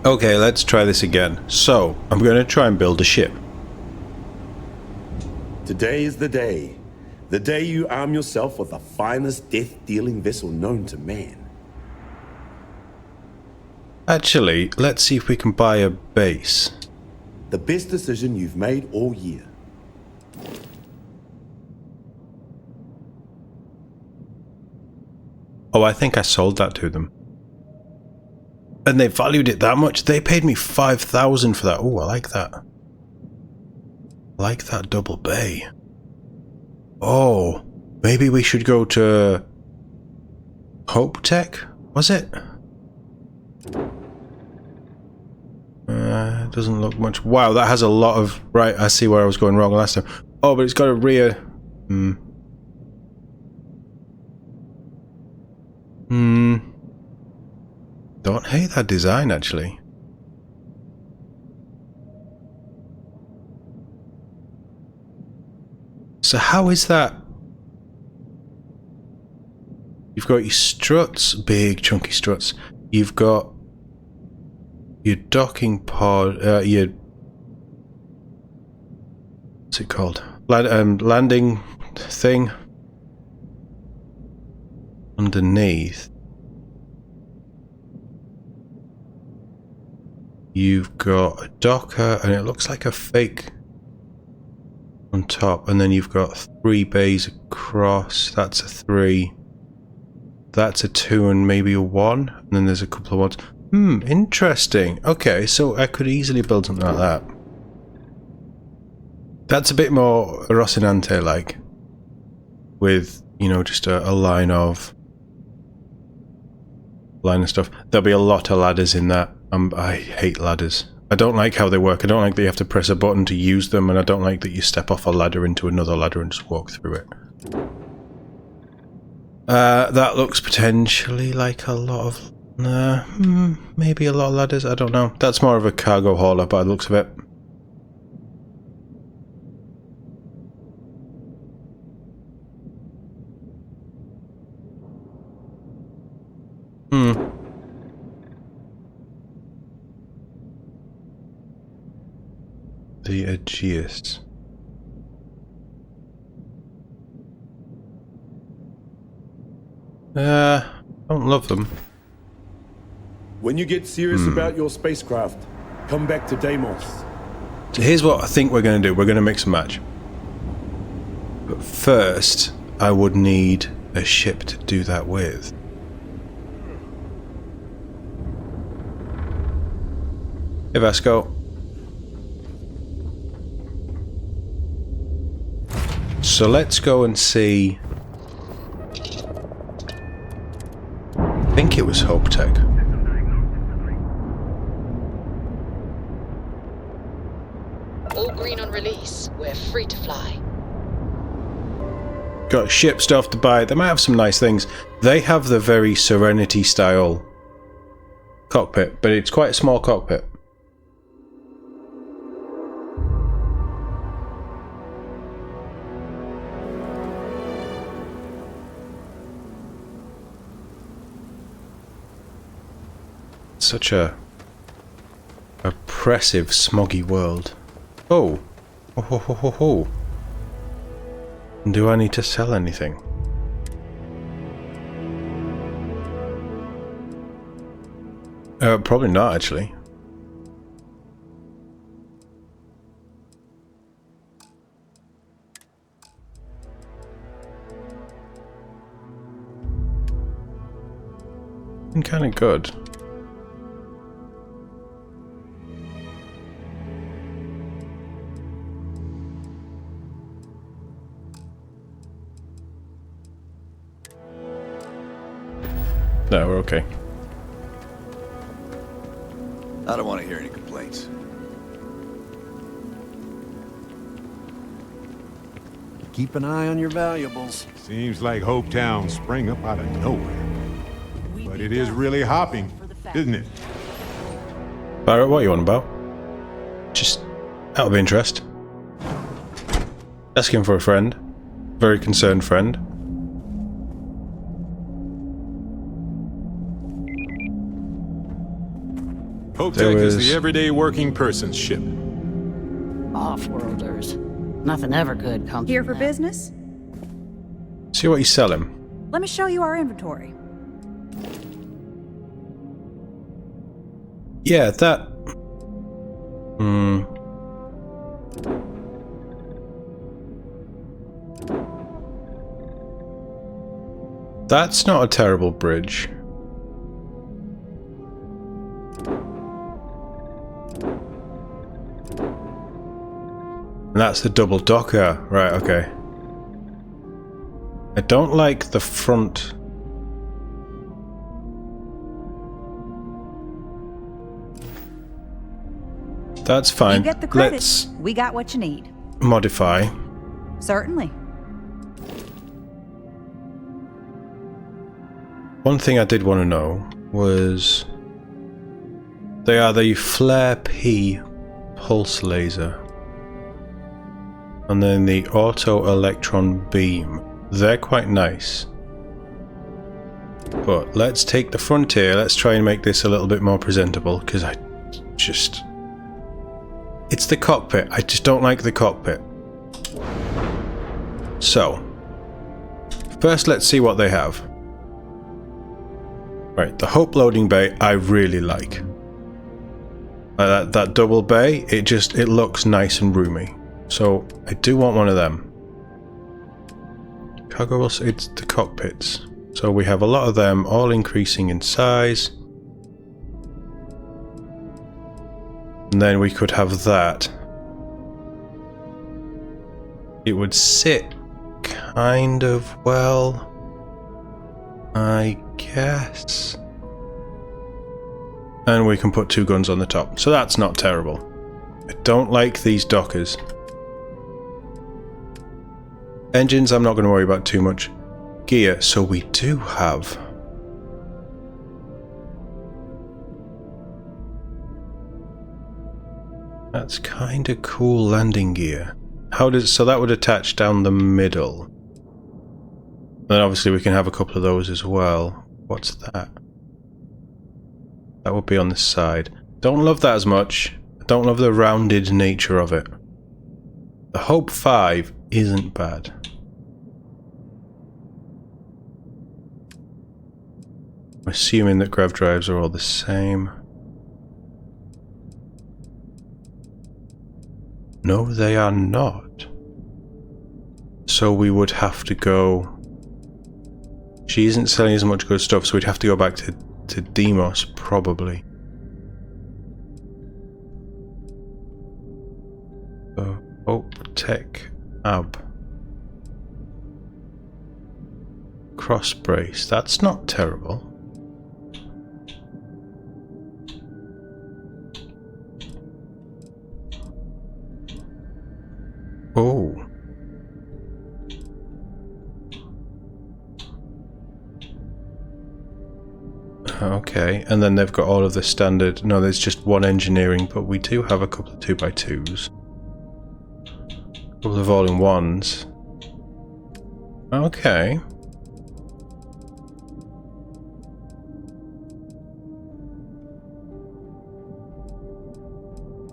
Okay, let's try this again. So, I'm going to try and build a ship. Today is the day. The day you arm yourself with the finest death-dealing vessel known to man. Actually, let's see if we can buy a base. The best decision you've made all year. Oh, I think I sold that to them. And they valued it that much? They paid me 5,000 for that. Oh, I like that. I like that double bay. Oh, maybe we should go to Hope Tech, was it? Doesn't look much. Wow, that has a lot of... Right, I see where I was going wrong last time. Oh, but it's got a rear... Don't hate that design, actually. So how is that? You've got your struts, big chunky struts. You've got your docking pod, your... What's it called? Landing thing. Underneath. You've got a docker, and it looks like a fake on top, and then you've got 3 bays across. That's a 3. That's a 2 and maybe a 1, and then there's a couple of 1s. Interesting. Okay, so I could easily build something like that. That's a bit more Rocinante-like, with, you know, just a line of stuff. There'll be a lot of ladders in that. I hate ladders. I don't like how they work. I don't like that you have to press a button to use them, and I don't like that you step off a ladder into another ladder and just walk through it. That looks potentially like a lot of... maybe a lot of ladders, I don't know. That's more of a cargo hauler by the looks of it. The Aegeus. Don't love them. When you get serious about your spacecraft, come back to Deimos. So here's what I think we're going to do. We're going to mix and match. But first, I would need a ship to do that with. Hey Vasco. So let's go and see. I think it was Hope Tech. All green on release. We're free to fly. Got ship stuff to buy. They might have some nice things. They have the very Serenity style cockpit, but it's quite a small cockpit. Such a oppressive, smoggy world. Oh. Oh. Do I need to sell anything? Probably not, actually. Been kind of good. No, we're okay. I don't want to hear any complaints. Keep an eye on your valuables. Seems like Hope Town sprang up out of nowhere. But it is really hopping, isn't it? Barrett, what are you on about? Just out of interest. Asking for a friend. Very concerned friend. Hotech is the everyday working person's ship. Off-worlders. Nothing ever good comes Here from for them. business? See what you sell him. Let me show you our inventory. Yeah, that... That's not a terrible bridge. And that's the double docker. Right, okay. I don't like the front. That's fine. You get the credit. Let's We got what you need. modify. Certainly. One thing I did want to know was they are the Flare P pulse laser and then the auto electron beam. They're quite nice, but let's take the Frontier. Let's try and make this a little bit more presentable, because it's the cockpit. I just don't like the cockpit. So first let's see what they have. Right, the Hope loading bay I really like. That double bay, it looks nice and roomy. So I do want one of them. Cargo, it's the cockpits. So we have a lot of them, all increasing in size. And then we could have that. It would sit kind of well, I guess. And we can put 2 guns on the top, so that's not terrible. I don't like these dockers. Engines I'm not going to worry about too much. Gear, so we do have... That's kind of cool landing gear. So that would attach down the middle. Then obviously we can have a couple of those as well. What's that? That would be on this side. Don't love that as much. I don't love the rounded nature of it. The Hope 5 isn't bad. I'm assuming that grav drives are all the same. No, they are not. So we would have to go... She isn't selling as much good stuff, so we'd have to go back to Demos, probably. So, Hope Tech Ab. Cross brace, that's not terrible. Oh. Okay, and then they've got all of the standard... No, there's just one engineering, but we do have a couple of 2x2s. A couple of all-in-ones. Okay.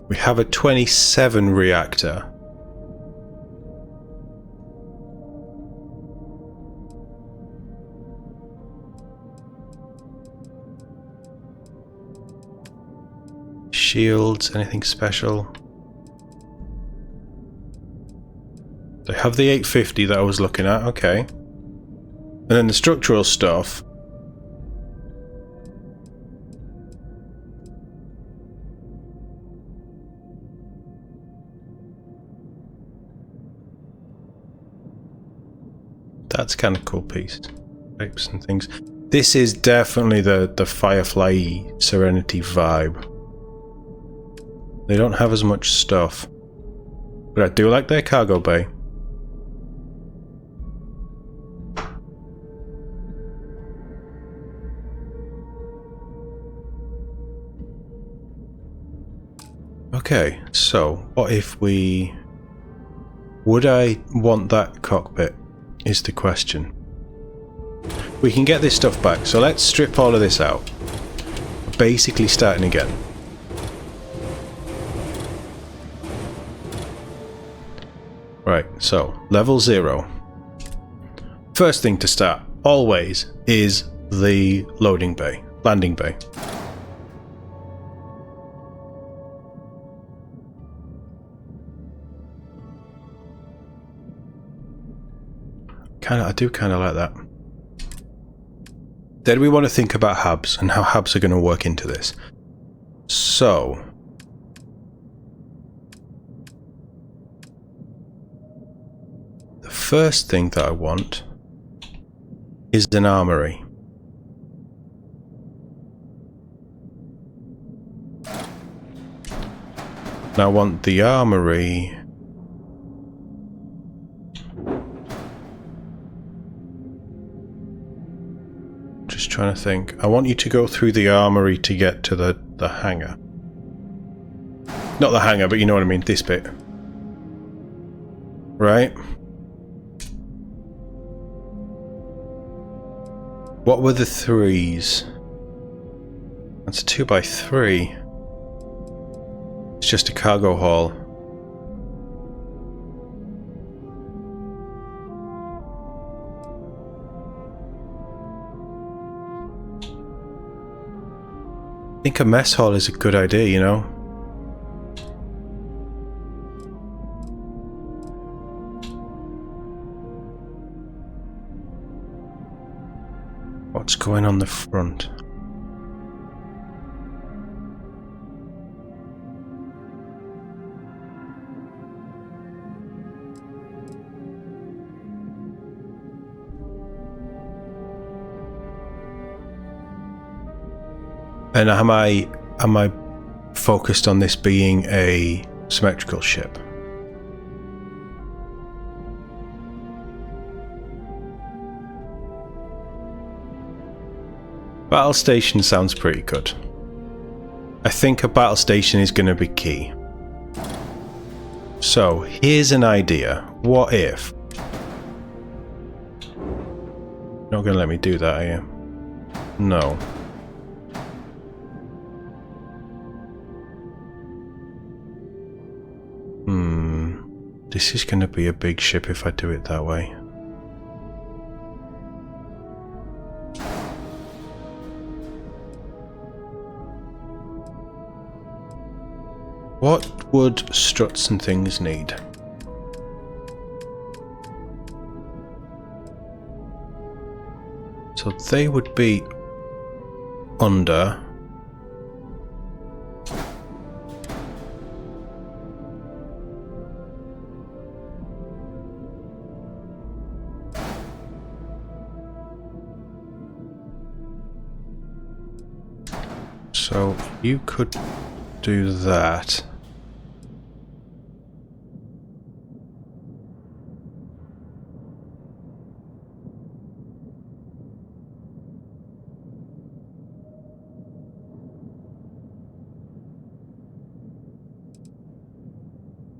We have a 27 reactor. Shields, anything special? They have the 850 that I was looking at, okay. And then the structural stuff. That's kind of cool piece. Pipes and things. This is definitely the Firefly Serenity vibe. They don't have as much stuff, but I do like their cargo bay. Okay, so what if we... Would I want that cockpit is the question. We can get this stuff back, so let's strip all of this out. Basically starting again. Right, so level 0. First thing to start, always, is the loading bay, landing bay. I do kind of like that. Then we want to think about hubs and how hubs are going to work into this. So, the first thing that I want is an armory. And I want the armory trying to think. I want you to go through the armory to get to the hangar. Not the hangar, but you know what I mean, this bit. Right? What were the 3s? That's a 2x3. It's just a cargo hall. I think a mess hall is a good idea, you know? What's going on the front? And am I focused on this being a symmetrical ship? Battle station sounds pretty good. I think a battle station is going to be key. So here's an idea. What if? Not going to let me do that, are you? No. This is going to be a big ship if I do it that way. What would struts and things need? So they would be under. So you could do that.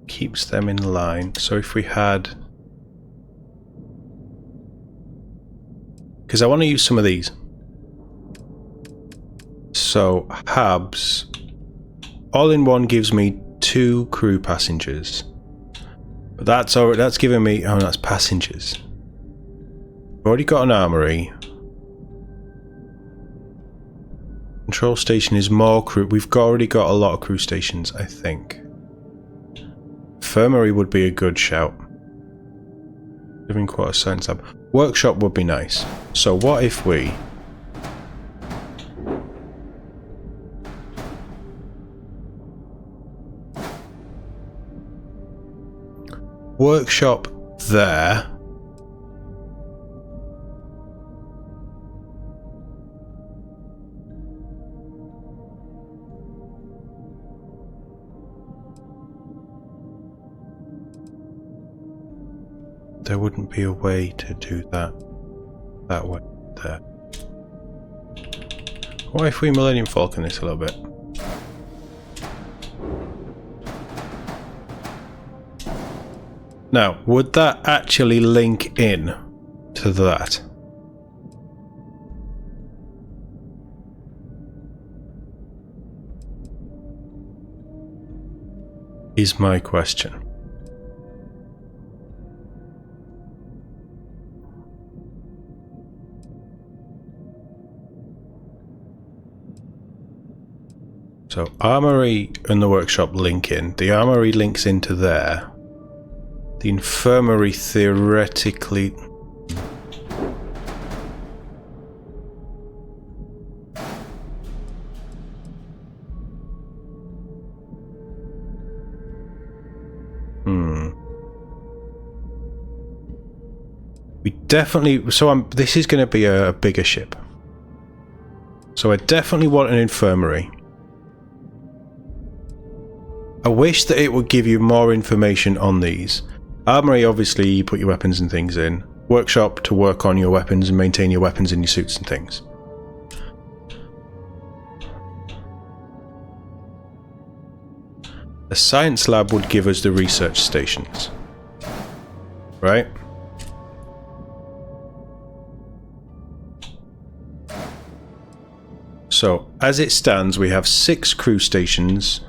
Keeps them in line. So if we had, because I want to use some of these. So hubs, all in one gives me 2 crew passengers, but that's giving me, oh, that's passengers. I've already got an armory. Control station is more crew. We've already got a lot of crew stations, I think. Infirmary would be a good shout. Living quarter science lab. Workshop would be nice. So what if we workshop there. There wouldn't be a way to do that way there. What if we Millennium Falcon this a little bit? Now, would that actually link in to that? Is my question. So armory and the workshop link in. The armory links into there. The infirmary theoretically... We definitely... So this is going to be a bigger ship. So I definitely want an infirmary. I wish that it would give you more information on these. Armory, obviously, you put your weapons and things in. Workshop to work on your weapons and maintain your weapons and your suits and things. The science lab would give us the research stations. Right? So, as it stands, we have 6 crew stations.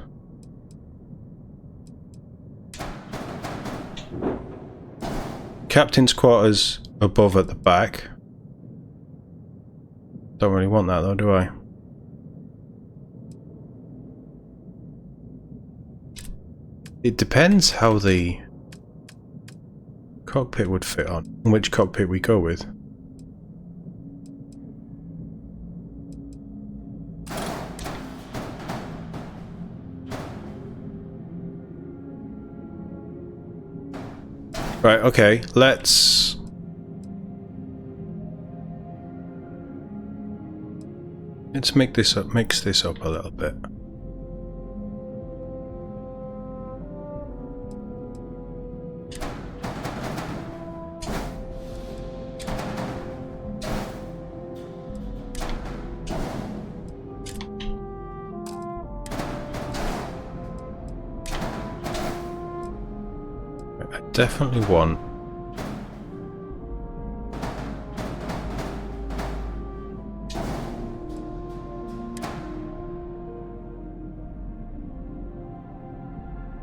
Captain's quarters above at the back. Don't really want that though, do I? It depends how the cockpit would fit on, and which cockpit we go with. Right, okay, let's mix this up a little bit. Definitely want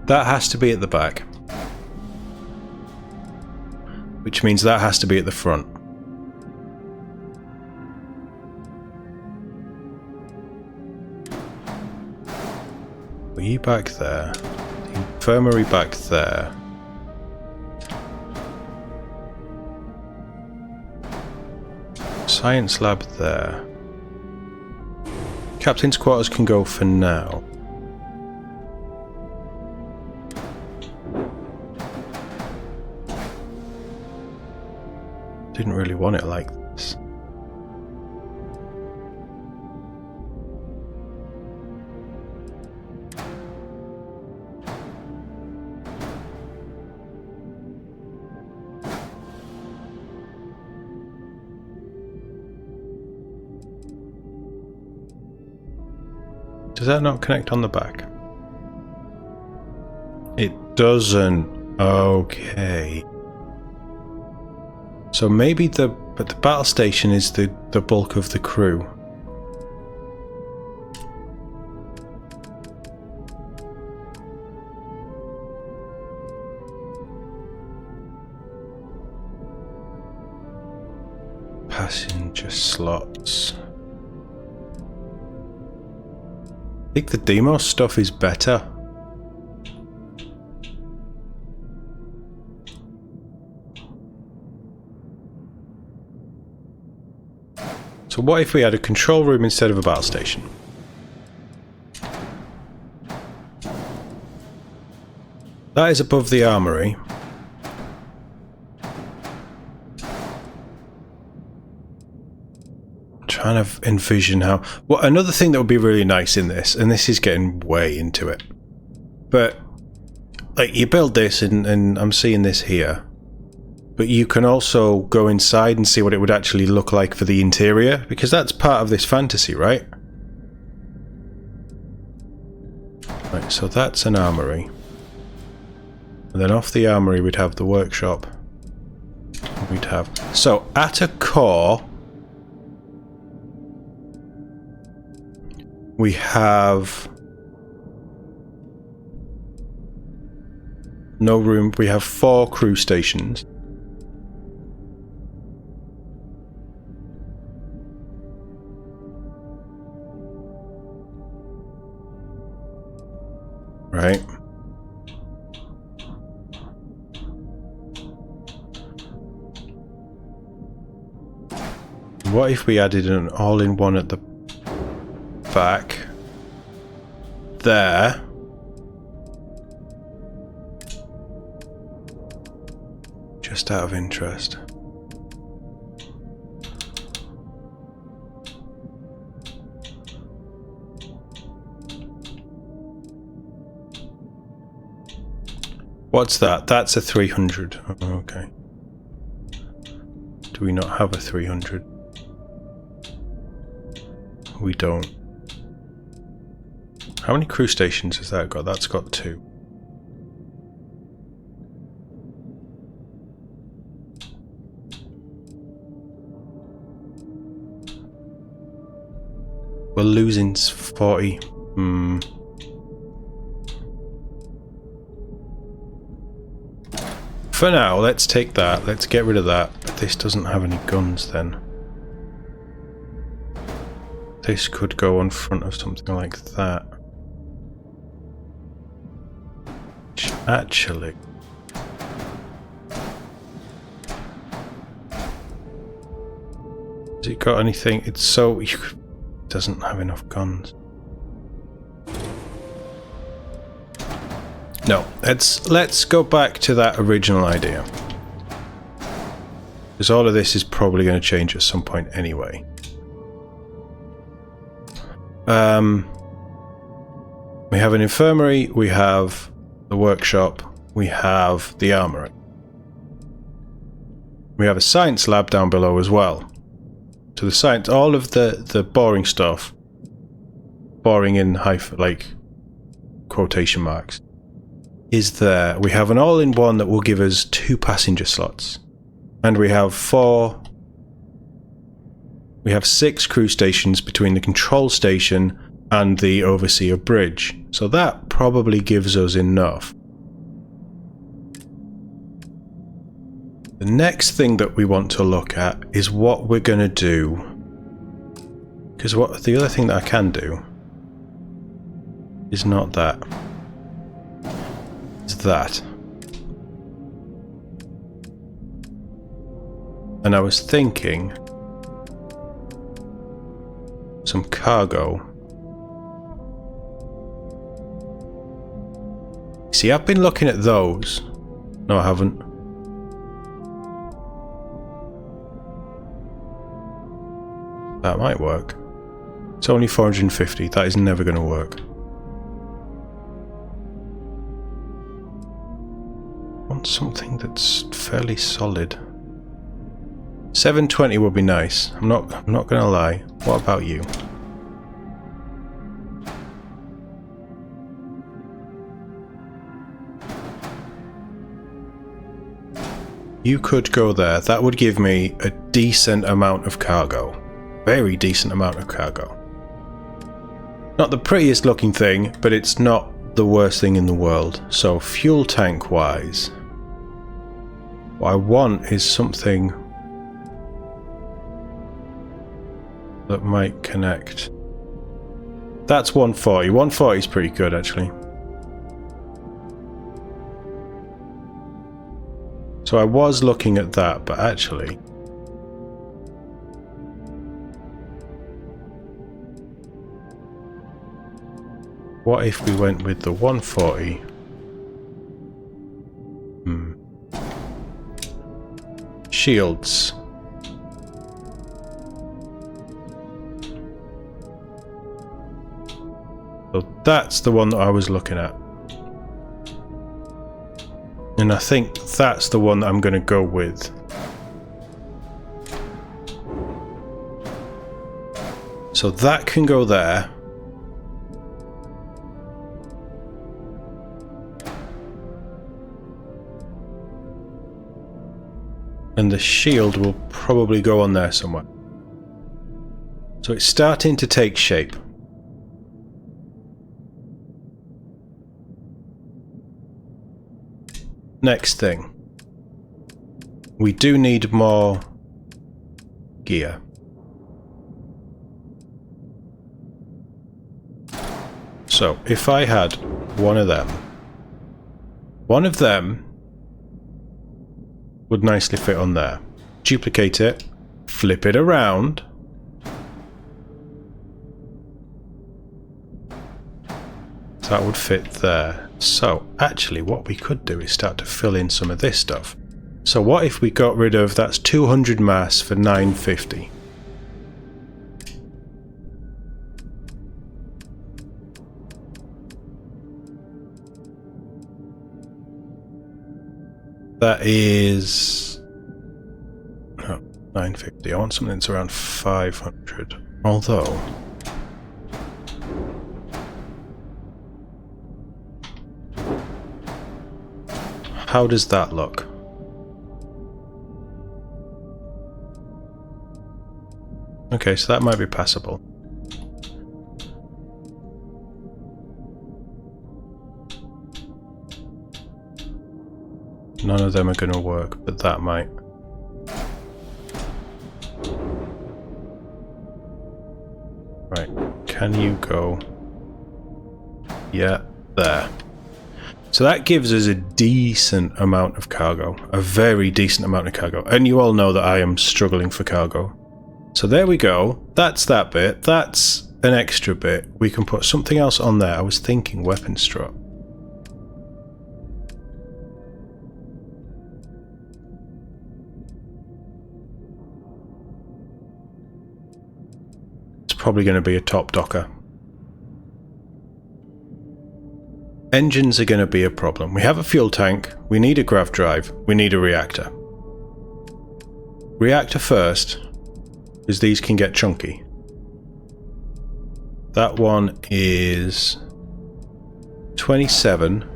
that has to be at the back, which means that has to be at the front. Are you back there? The infirmary back there. Science lab there. Captain's quarters can go for now. Didn't really want it like this. Does that not connect on the back? It doesn't. Okay. So maybe the battle station is the bulk of the crew. Passenger slots. I think the Demos stuff is better. So what if we had a control room instead of a battle station? That is above the armory. Trying to envision how... Well, another thing that would be really nice in this, and this is getting way into it, but like you build this and I'm seeing this here, but you can also go inside and see what it would actually look like for the interior, because that's part of this fantasy, right? Right, so that's an armory. And then off the armory we'd have the workshop. We'd have... So at a core... we have no room. We have 4 crew stations. right? What if we added an all-in-one at the back? There. Just out of interest. What's that? That's a 300. Oh, okay. Do we not have a 300? We don't. How many crew stations has that got? That's got 2. We're losing 40. For now, let's take that. Let's get rid of that. But this doesn't have any guns then. This could go on front of something like that. Which actually... Has it got anything? It's so... It doesn't have enough guns. No, let's go back to that original idea. Because all of this is probably going to change at some point anyway. We have an infirmary, we have the workshop, we have the armory. We have a science lab down below as well. So the science, all of the boring stuff, boring in quotation marks, is there. We have an all-in-one that will give us 2 passenger slots. And we have 6 crew stations between the control station and the overseer bridge. So that probably gives us enough. The next thing that we want to look at is what we're going to do. Because the other thing that I can do is not that. It's that. And I was thinking some cargo. See, I've been looking at those. No, I haven't. That might work. It's only 450. That is never going to work. I want something that's fairly solid. 720 would be nice. I'm not going to lie. What about you? You could go there. That would give me a decent amount of cargo. Very decent amount of cargo. Not the prettiest looking thing, but it's not the worst thing in the world. So fuel tank wise, what I want is something that might connect. That's 140. 140 is pretty good actually. So I was looking at that, but actually what if we went with the 140? Shields. So that's the one that I was looking at. And I think that's the one that I'm going to go with. So that can go there. And the shield will probably go on there somewhere. So it's starting to take shape. Next thing. We do need more gear. So, if I had one of them would nicely fit on there. Duplicate it, flip it around. That would fit there. So, actually what we could do is start to fill in some of this stuff. So what if we got rid of, that's 200 mass for 950. That is... no, 950. I want something that's around 500. Although... how does that look? Okay, so that might be passable. None of them are going to work, but that might. Right, can you go? Yeah, there. So that gives us a decent amount of cargo, a very decent amount of cargo. And you all know that I am struggling for cargo. So there we go. That's that bit. That's an extra bit. We can put something else on there. I was thinking weapon strut. It's probably going to be a top docker. Engines are going to be a problem. We have a fuel tank, we need a grav drive, we need a reactor. Reactor first, because these can get chunky. That one is 27.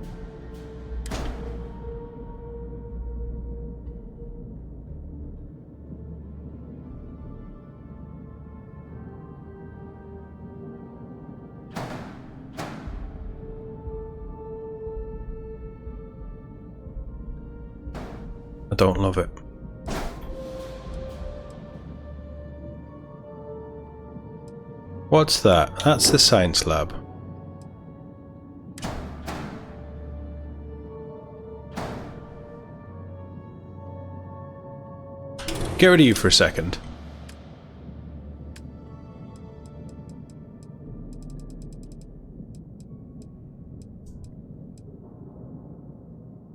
I don't love it. What's that? That's the science lab. Get rid of you for a second.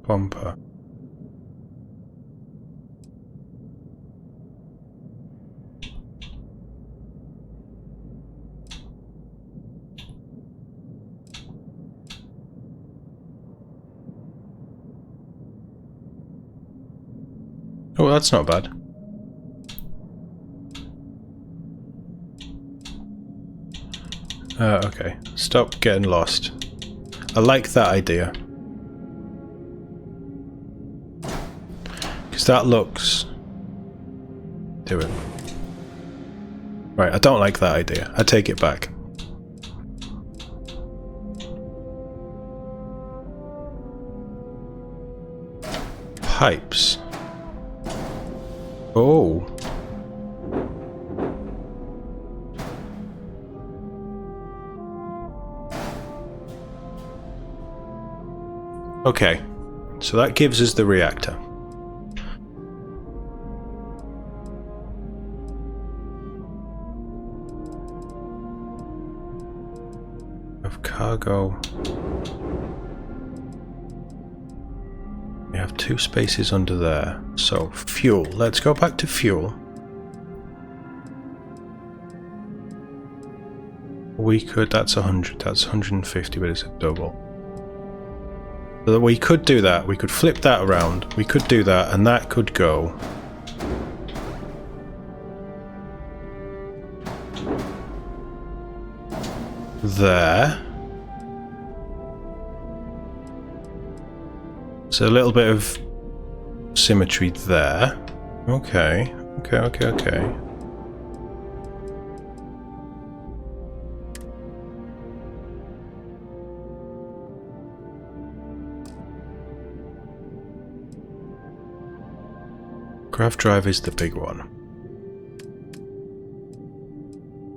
Bumper. Oh, that's not bad. Okay. Stop getting lost. I like that idea. Because that looks... do it. Right, I don't like that idea. I take it back. Pipes. Oh. Okay, so that gives us the reactor. Of cargo. We have 2 spaces under there. So, fuel. Let's go back to fuel. We could, that's 100, that's 150, but it's a double. So we could do that, we could flip that around, we could do that, and that could go. There. So a little bit of symmetry there. Okay, okay. Grav drive is the big one.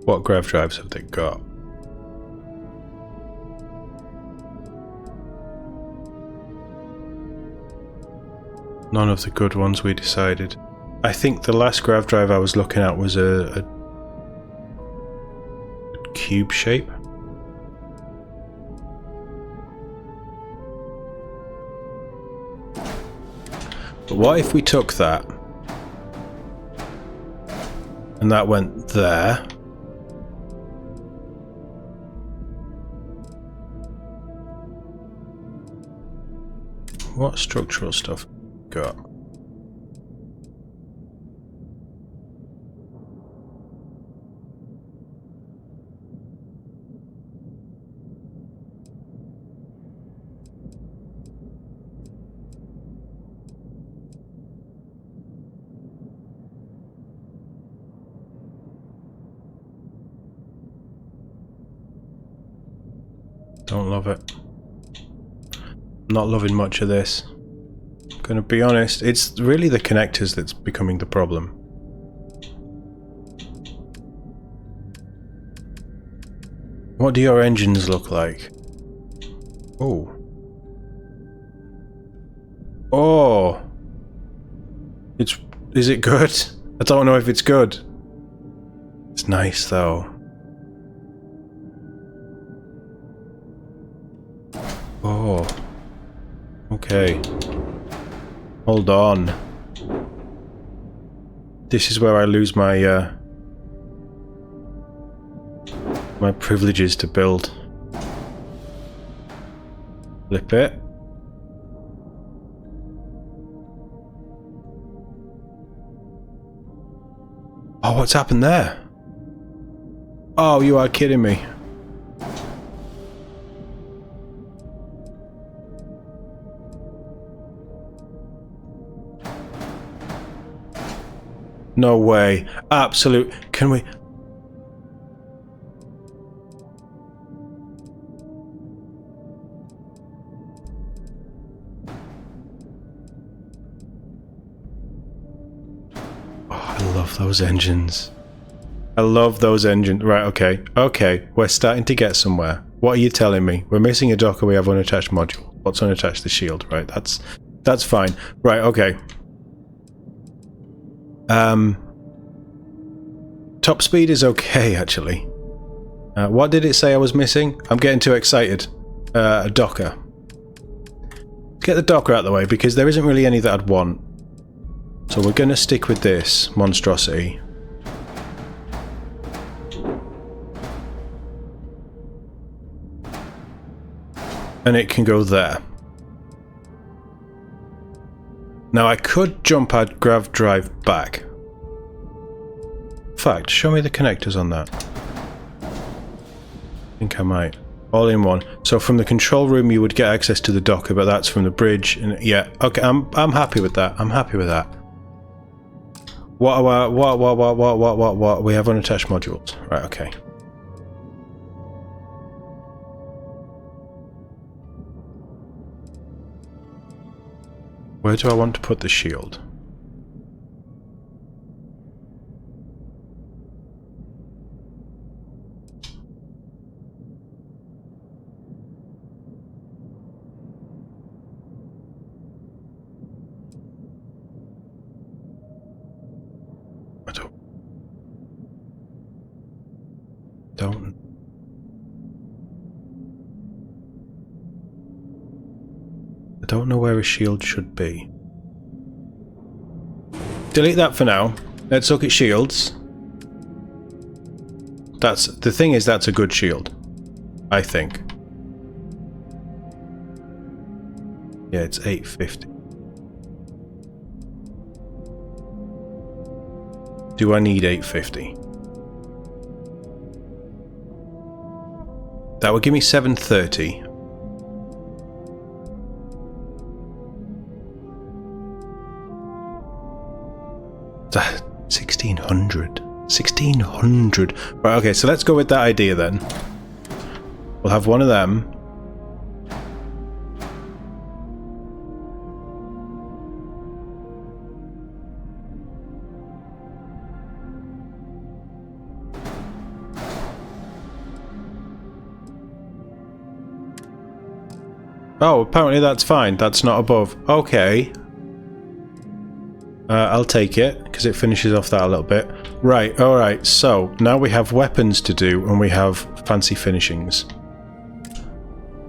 What grav drives have they got? None of the good ones, we decided. I think the last grav drive I was looking at was a cube shape. But what if we took that and that went there? What structural stuff got? Don't love it. Not loving much of this. Gonna be honest, it's really the connectors that's becoming the problem. What do your engines look like? Oh. Oh! Is it good? I don't know if it's good. It's nice though. Oh. Okay. Hold on. This is where I lose my my privileges to build. Flip it. Oh, what's happened there? Oh, you are kidding me. No way. Absolute. Can we... Oh, I love those engines. I love those engines. Right, okay. Okay, we're starting to get somewhere. What are you telling me? We're missing a dock and we have unattached module. What's unattached? The shield, right? That's fine. Right, okay. Top speed is okay, actually. What did it say I was missing? I'm getting too excited. A docker. Let's get the docker out of the way, because there isn't really any that I'd want. So we're going to stick with this monstrosity. And it can go there. Now I could jump our grav drive back. In fact, show me the connectors on that. I think I might. All in one. So from the control room you would get access to the docker, but that's from the bridge. And yeah, okay, I'm happy with that. I'm happy with that. What? We have unattached modules. Right, okay. Where do I want to put the shield? I don't know where a shield should be. Delete that for now. Let's look at shields. That's the thing is that's a good shield, I think. Yeah, it's 850. Do I need 850? That would give me 730. That 1600. 1600. Right, okay, so let's go with that idea then. We'll have one of them. Oh, apparently that's fine. That's not above. Okay. I'll take it, because it finishes off that a little bit. Right, alright, so now we have weapons to do, and we have fancy finishings.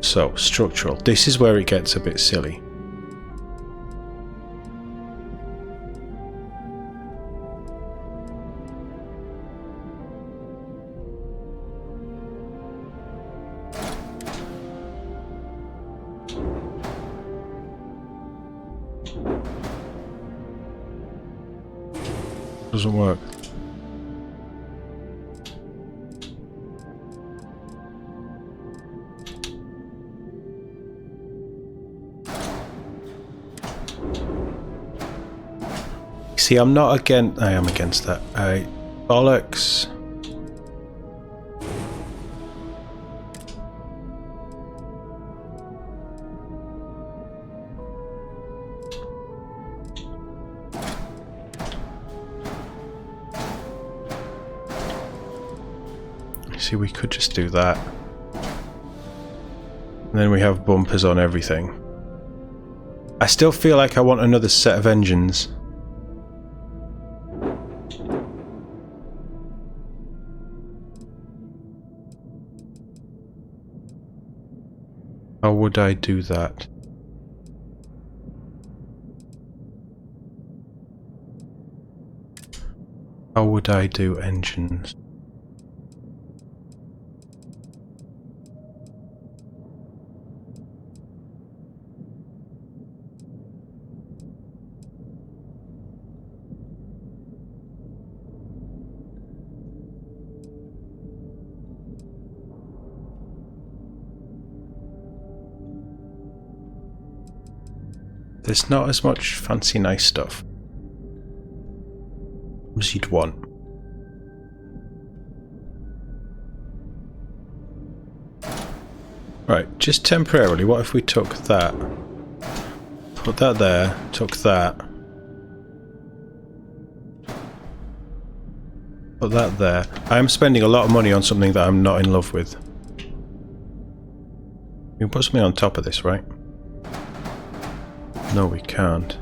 So, structural. This is where it gets a bit silly. Doesn't work. See, I'm not against. I am against that. Bollocks. See, we could just do that. And then we have bumpers on everything. I still feel like I want another set of engines. How would I do that? How would I do engines? There's not as much fancy nice stuff as you'd want. Right, just temporarily, what if we took that, put that there, took that, put that there. I'm spending a lot of money on something that I'm not in love with. We can put something on top of this, right? No, we can't.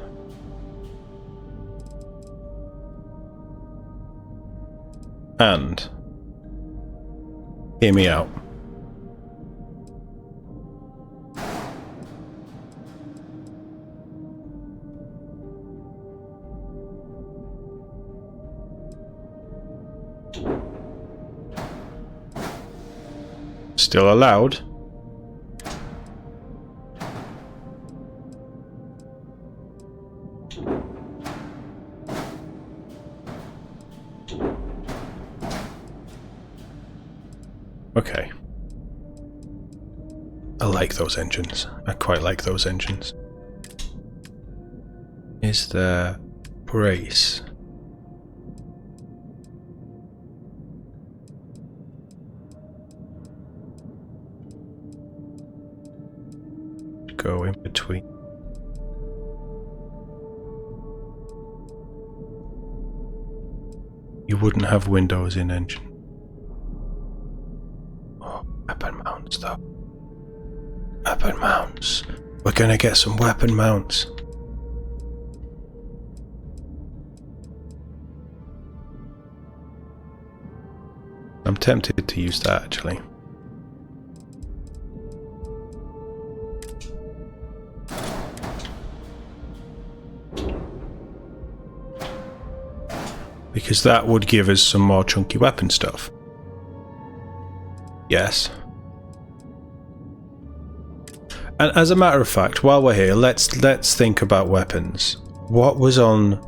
And hear me out. Still allowed. Okay. I like those engines. I quite like those engines. Is there brace? Go in between. You wouldn't have windows in engine. Weapon mounts though. Weapon mounts. We're gonna get some weapon mounts. I'm tempted to use that actually. Because that would give us some more chunky weapon stuff. Yes. And as a matter of fact, while we're here, let's think about weapons. What was on?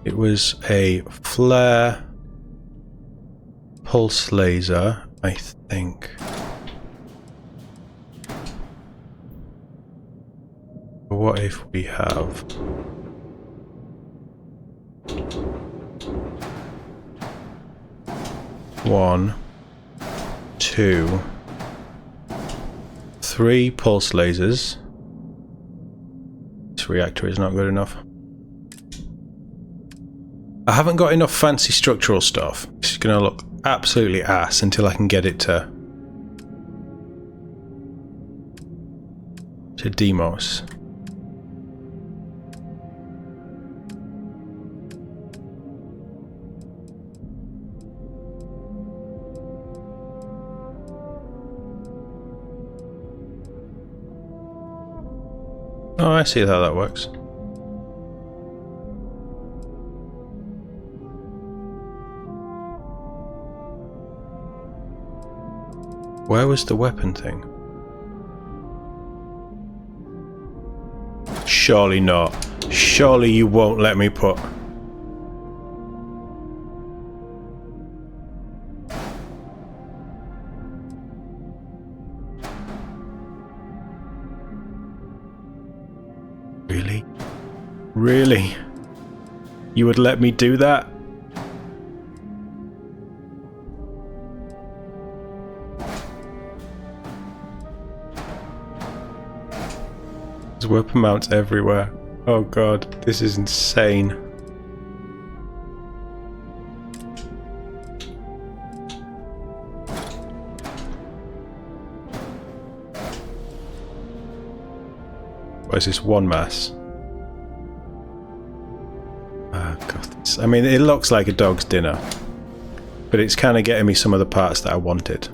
It was a flare, pulse laser, I think. What if we have? One, two, three pulse lasers. This reactor is not good enough. I haven't got enough fancy structural stuff. This is going to look absolutely ass until I can get it to Demos. Oh, I see how that works. Where was the weapon thing? Surely not. Surely you won't let me put... Really? Really? You would let me do that? There's weapon mounts everywhere. Oh god, this is insane. What is this, one mass? Oh god, I mean, it looks like a dog's dinner, but it's kind of getting me some of the parts that I wanted.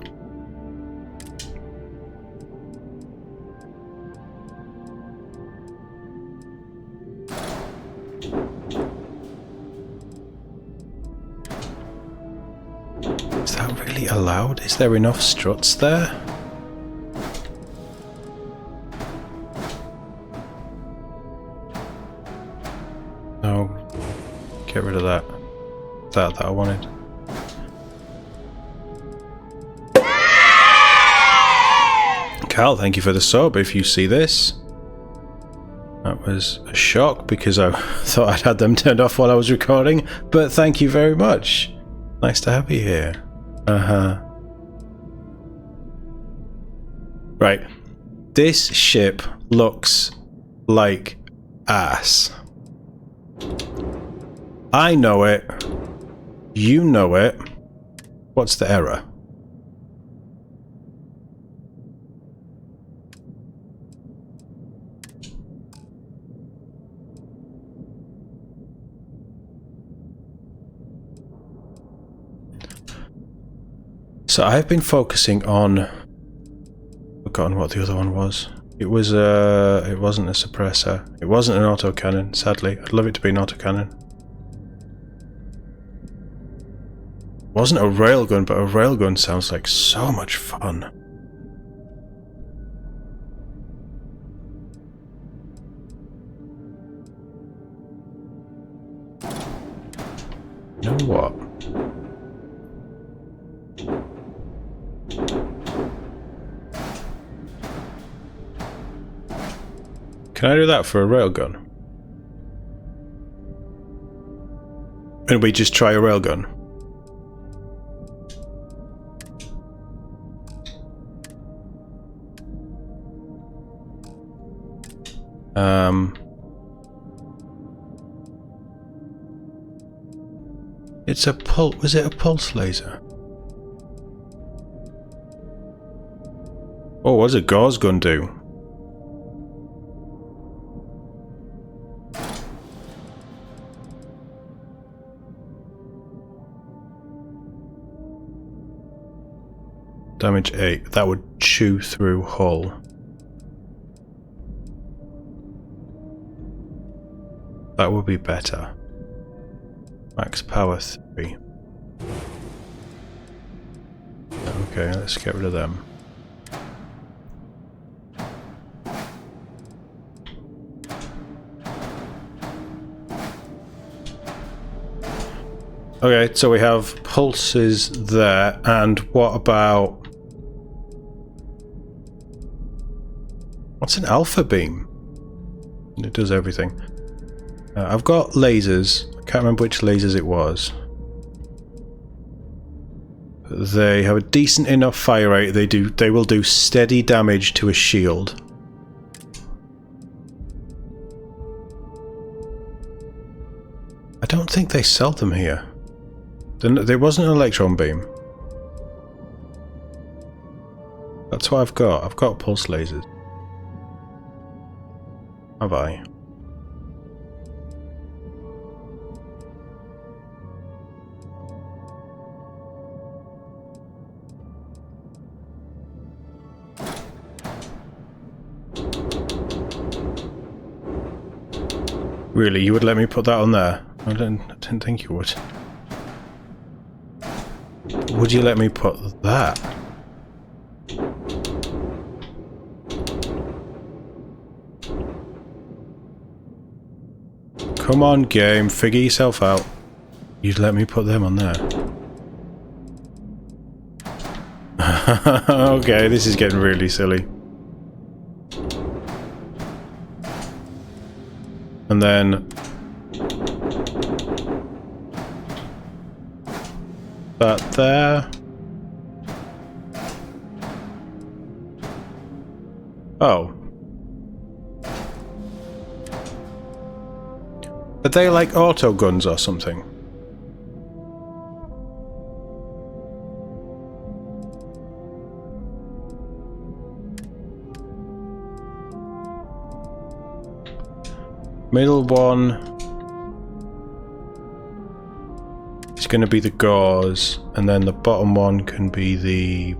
Is that really allowed? Is there enough struts there? No. Get rid of that. That I wanted. Cal, thank you for the sub. If you see this, that was a shock because I thought I'd had them turned off while I was recording, but thank you very much. Nice to have you here. Right. This ship looks like ass. I know it. You know it. What's the error? So I've been focusing on... forgotten what the other one was. It was it wasn't a suppressor. It wasn't an autocannon, sadly. I'd love it to be an autocannon. It wasn't a railgun, but a railgun sounds like so much fun. You know what? Can I do that for a railgun? And we just try a railgun? It's a pulse. Was it a pulse laser? Oh, what does a gauze gun do? Damage 8. That would chew through hull. That would be better. Max power 3. Okay, let's get rid of them. Okay, so we have pulses there, and what about... what's an alpha beam? It does everything. I've got lasers. I can't remember which lasers it was. They have a decent enough fire rate. They will do steady damage to a shield. I don't think they sell them here. There wasn't an electron beam. That's what I've got. I've got pulse lasers. Have I? Really, you would let me put that on there? I didn't think you would. Would you let me put that? Come on, game, figure yourself out. You'd let me put them on there. Okay, this is getting really silly. And then that there. Oh. Are they like auto guns or something? Middle one is going to be the gauze, and then the bottom one can be the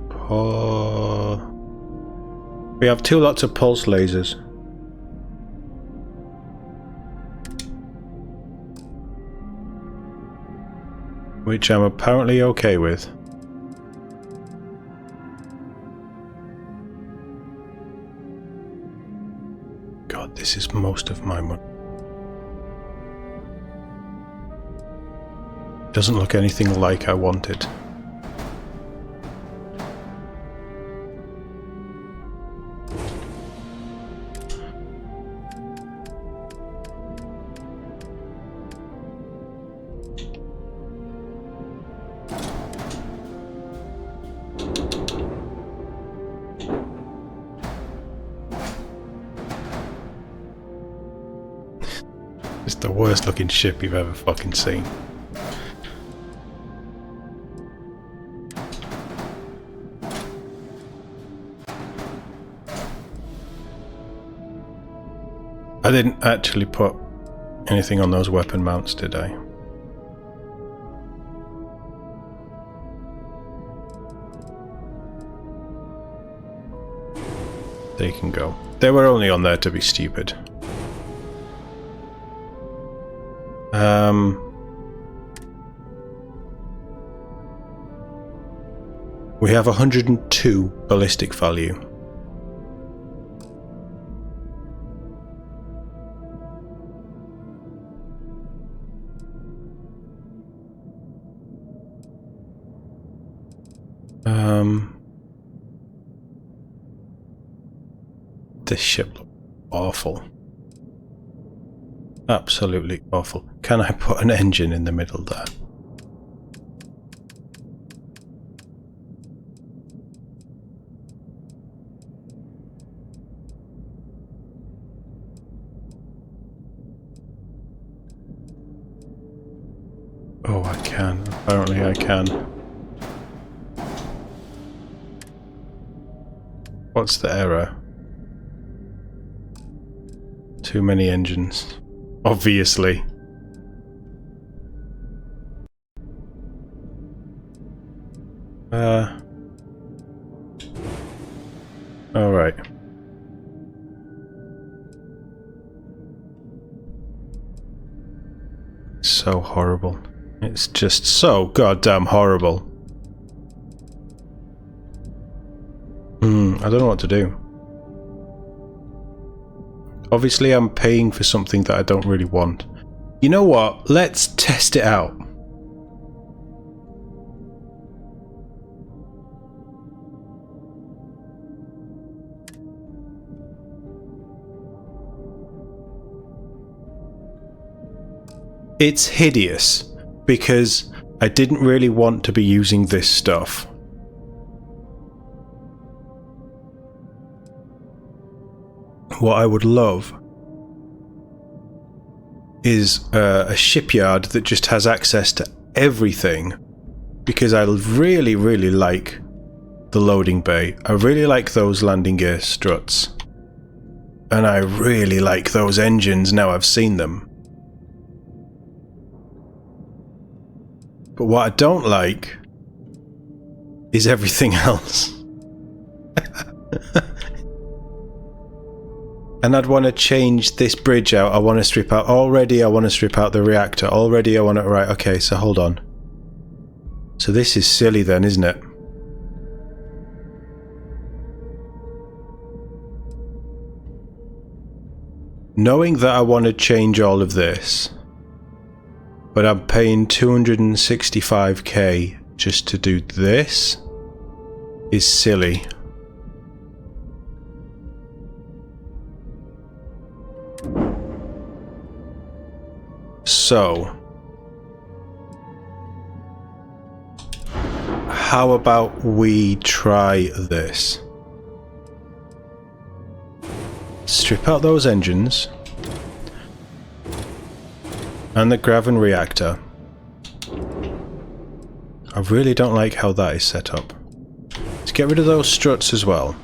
we have 2 lots of pulse lasers. Which I'm apparently okay with. God, this is most of my money. Doesn't look anything like I wanted. It's the worst looking ship you've ever fucking seen. I didn't actually put anything on those weapon mounts, did I? They can go. They were only on there to be stupid. We have 102 ballistic value. This ship looks awful. Absolutely awful. Can I put an engine in the middle there? Oh, I can. Apparently I can. What's the error? Too many engines. Obviously. Alright. So horrible. It's just so goddamn horrible. I don't know what to do. Obviously I'm paying for something that I don't really want. You know what? Let's test it out. It's hideous because I didn't really want to be using this stuff. What I would love is a shipyard that just has access to everything, because I really, really like the loading bay. I really like those landing gear struts. And I really like those engines now I've seen them. But what I don't like is everything else. And I'd want to change this bridge out. I want to strip out... Already I want to strip out the reactor. Already I want to... Right, okay, so hold on. So this is silly then, isn't it? Knowing that I want to change all of this, but I'm paying 265k just to do this, is silly. So, how about we try this? Strip out those engines and the Graven reactor. I really don't like how that is set up. Let's get rid of those struts as well.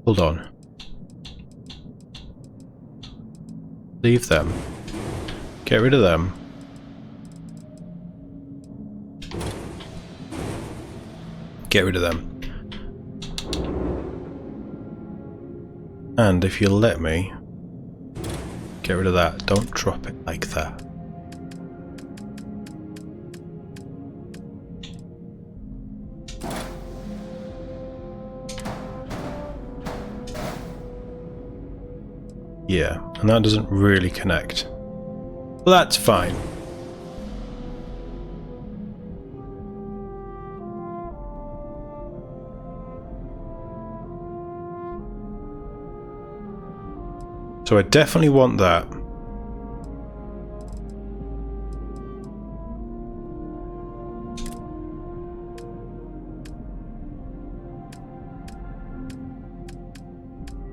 Hold on. Leave them. Get rid of them. Get rid of them. And if you'll let me, get rid of that. Don't drop it like that. Yeah, and that doesn't really connect. Well, that's fine. So I definitely want that.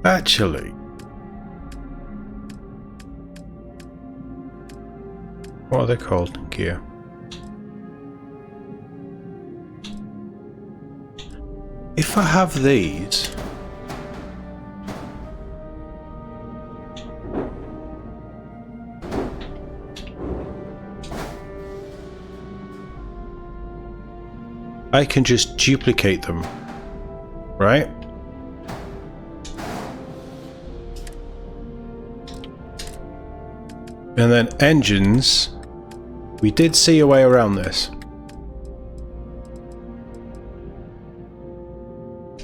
Actually, what are they called? Gear. If I have these, I can just duplicate them, right? And then engines, we did see a way around this.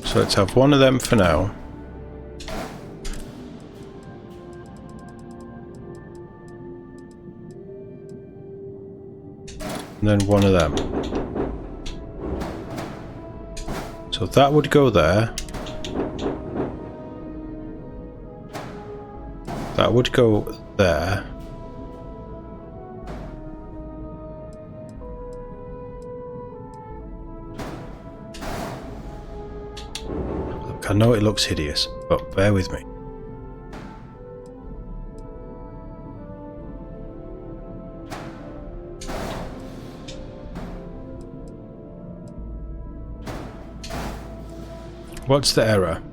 So let's have one of them for now. And then one of them. So that would go there. That would go there. Look, I know it looks hideous, but bear with me. What's the error?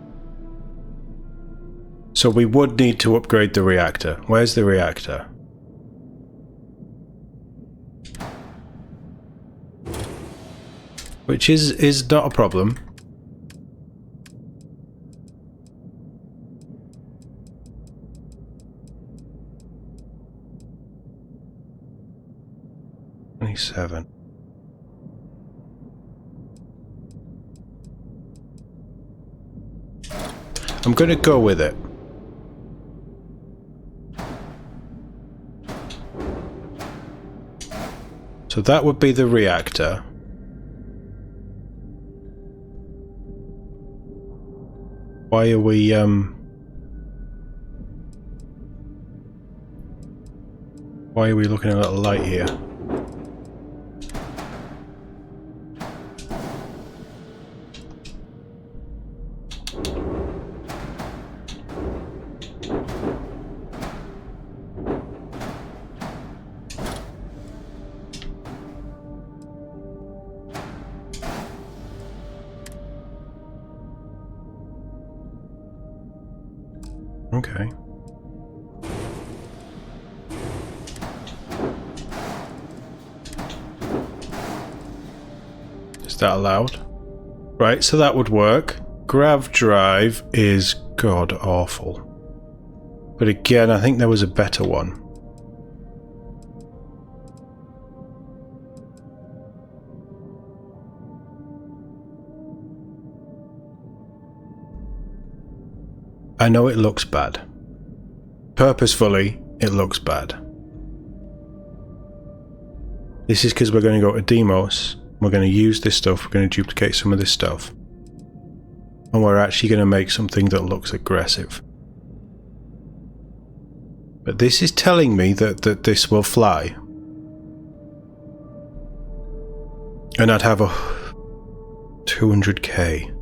So we would need to upgrade the reactor. Where's the reactor? Which is not a problem. $27. I'm going to go with it. So that would be the reactor. Why are we looking at a little light here? Okay. that allowed? Right, so that would work. Grav drive is god awful. But again, I think there was a better one. I know it looks bad. Purposefully, it looks bad. This is because we're going to go to Demos. We're going to use this stuff. We're going to duplicate some of this stuff. And we're actually going to make something that looks aggressive. But this is telling me that this will fly. And I'd have a 200k.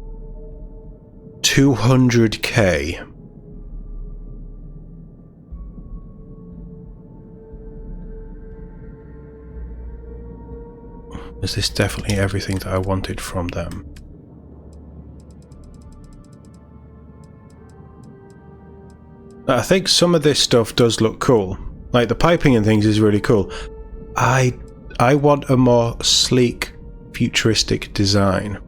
200k. Is this definitely everything that I wanted from them? I think some of this stuff does look cool. Like the piping and things is really cool. I want a more sleek, futuristic design.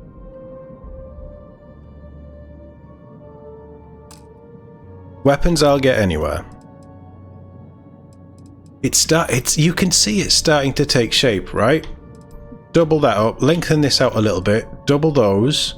Weapons I'll get anywhere. You can see it's starting to take shape, right? Double that up, lengthen this out a little bit, double those.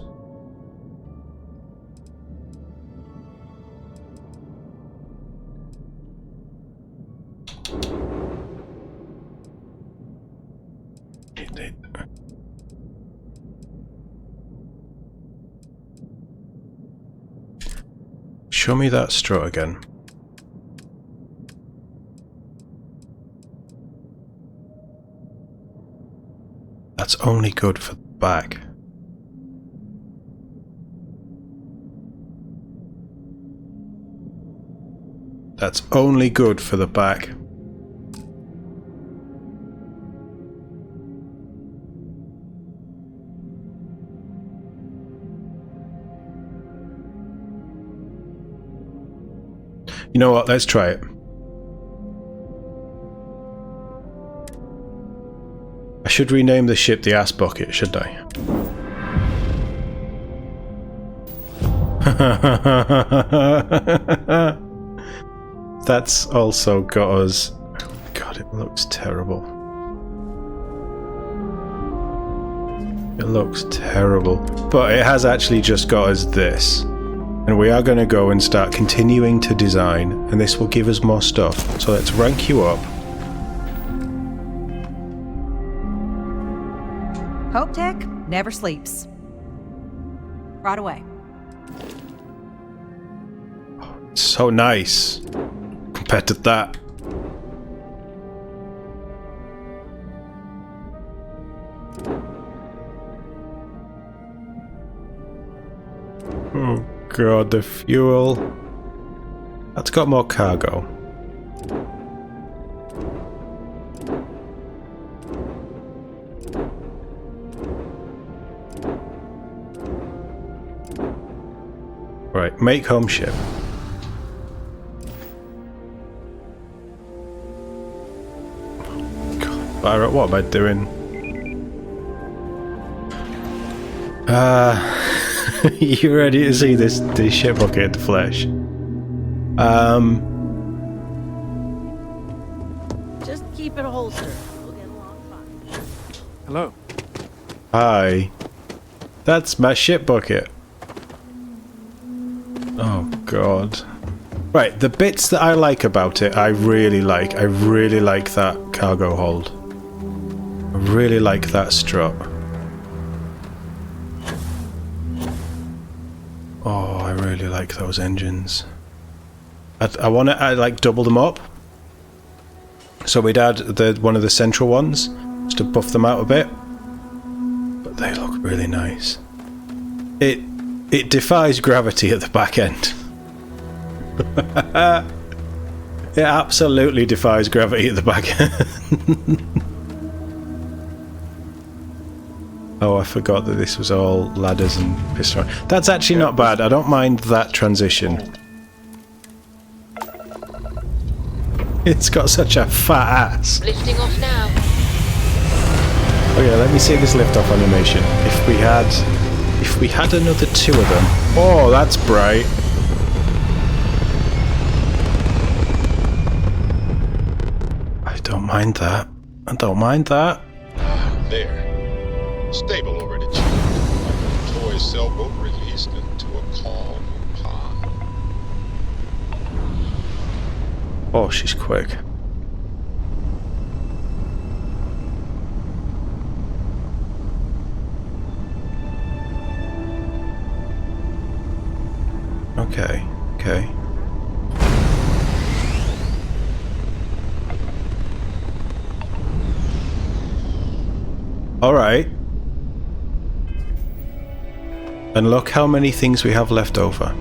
Show me that strut again. That's only good for the back. That's only good for the back. You know what? Let's try it. I should rename the ship the Ass Bucket, shouldn't I? That's also got us... Oh my god, it looks terrible. It looks terrible. But it has actually just got us this. And we are going to go and start continuing to design, and this will give us more stuff. So let's rank you up. Hope Tech never sleeps. Right away. So nice compared to that. Oh god, the fuel. That's got more cargo. Right, make home ship. God, what am I doing? You ready to see this ship bucket in the flesh? Just keep it holstered. We'll get along fine. Hello. Hi. That's my ship bucket. Oh god. Right, the bits that I like about it, I really like. I really like that cargo hold. I really like that strut. Oh, I really like those engines. I want to like double them up. So we'd add one of the central ones just to buff them out a bit. But they look really nice. It defies gravity at the back end. It absolutely defies gravity at the back end. Oh, I forgot that this was all ladders and piston. That's actually not bad. I don't mind that transition. It's got such a fat ass. Lifting off now. Okay, let me see this liftoff animation. If we had another 2 of them. Oh, that's bright. I don't mind that. I don't mind that. There. Stable already tuned. Like a toy sailboat released into a calm pond. Oh, she's quick. Okay, okay. Alright. And look how many things we have left over.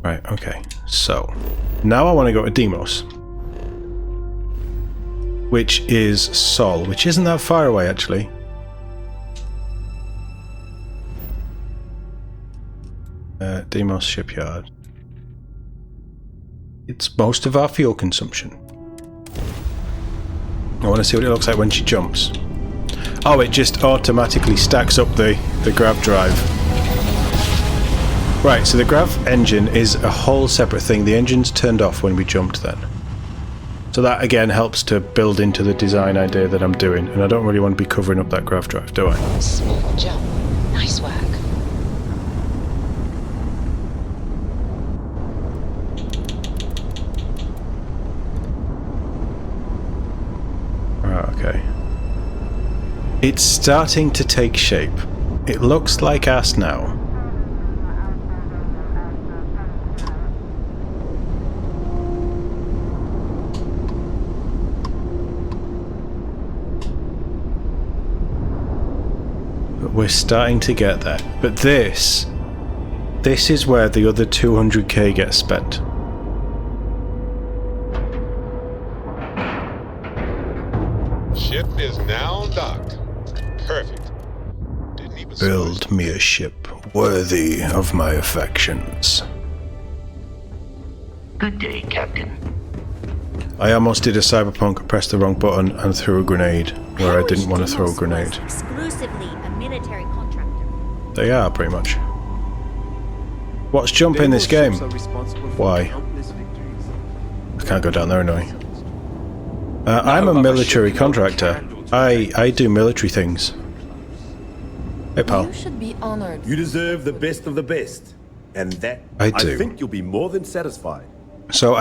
Right, okay. So, now I want to go to Deimos. Which is Sol, which isn't that far away actually. Deimos shipyard. It's most of our fuel consumption. I want to see what it looks like when she jumps. Oh, it just automatically stacks up the grav drive. Right, so the grav engine is a whole separate thing. The engine's turned off when we jumped then. So that again helps to build into the design idea that I'm doing, and I don't really want to be covering up that grav drive, do I? Small jump. Nice work. Okay. It's starting to take shape. It looks like us now. But we're starting to get there. But this is where the other 200k gets spent. Ship is now docked. Perfect. Didn't even Build me a ship worthy of my affections. Good day, Captain. I almost did a cyberpunk, pressed the wrong button and threw a grenade where I didn't want to throw a grenade. Exclusively a military contractor. They are, pretty much. What's jump in this game? Why? I can't go down there anyway. I'm a military contractor. I do military things. Hey, pal. You should be honored. You deserve the best of the best. And that, I do. think you'll be more than satisfied. So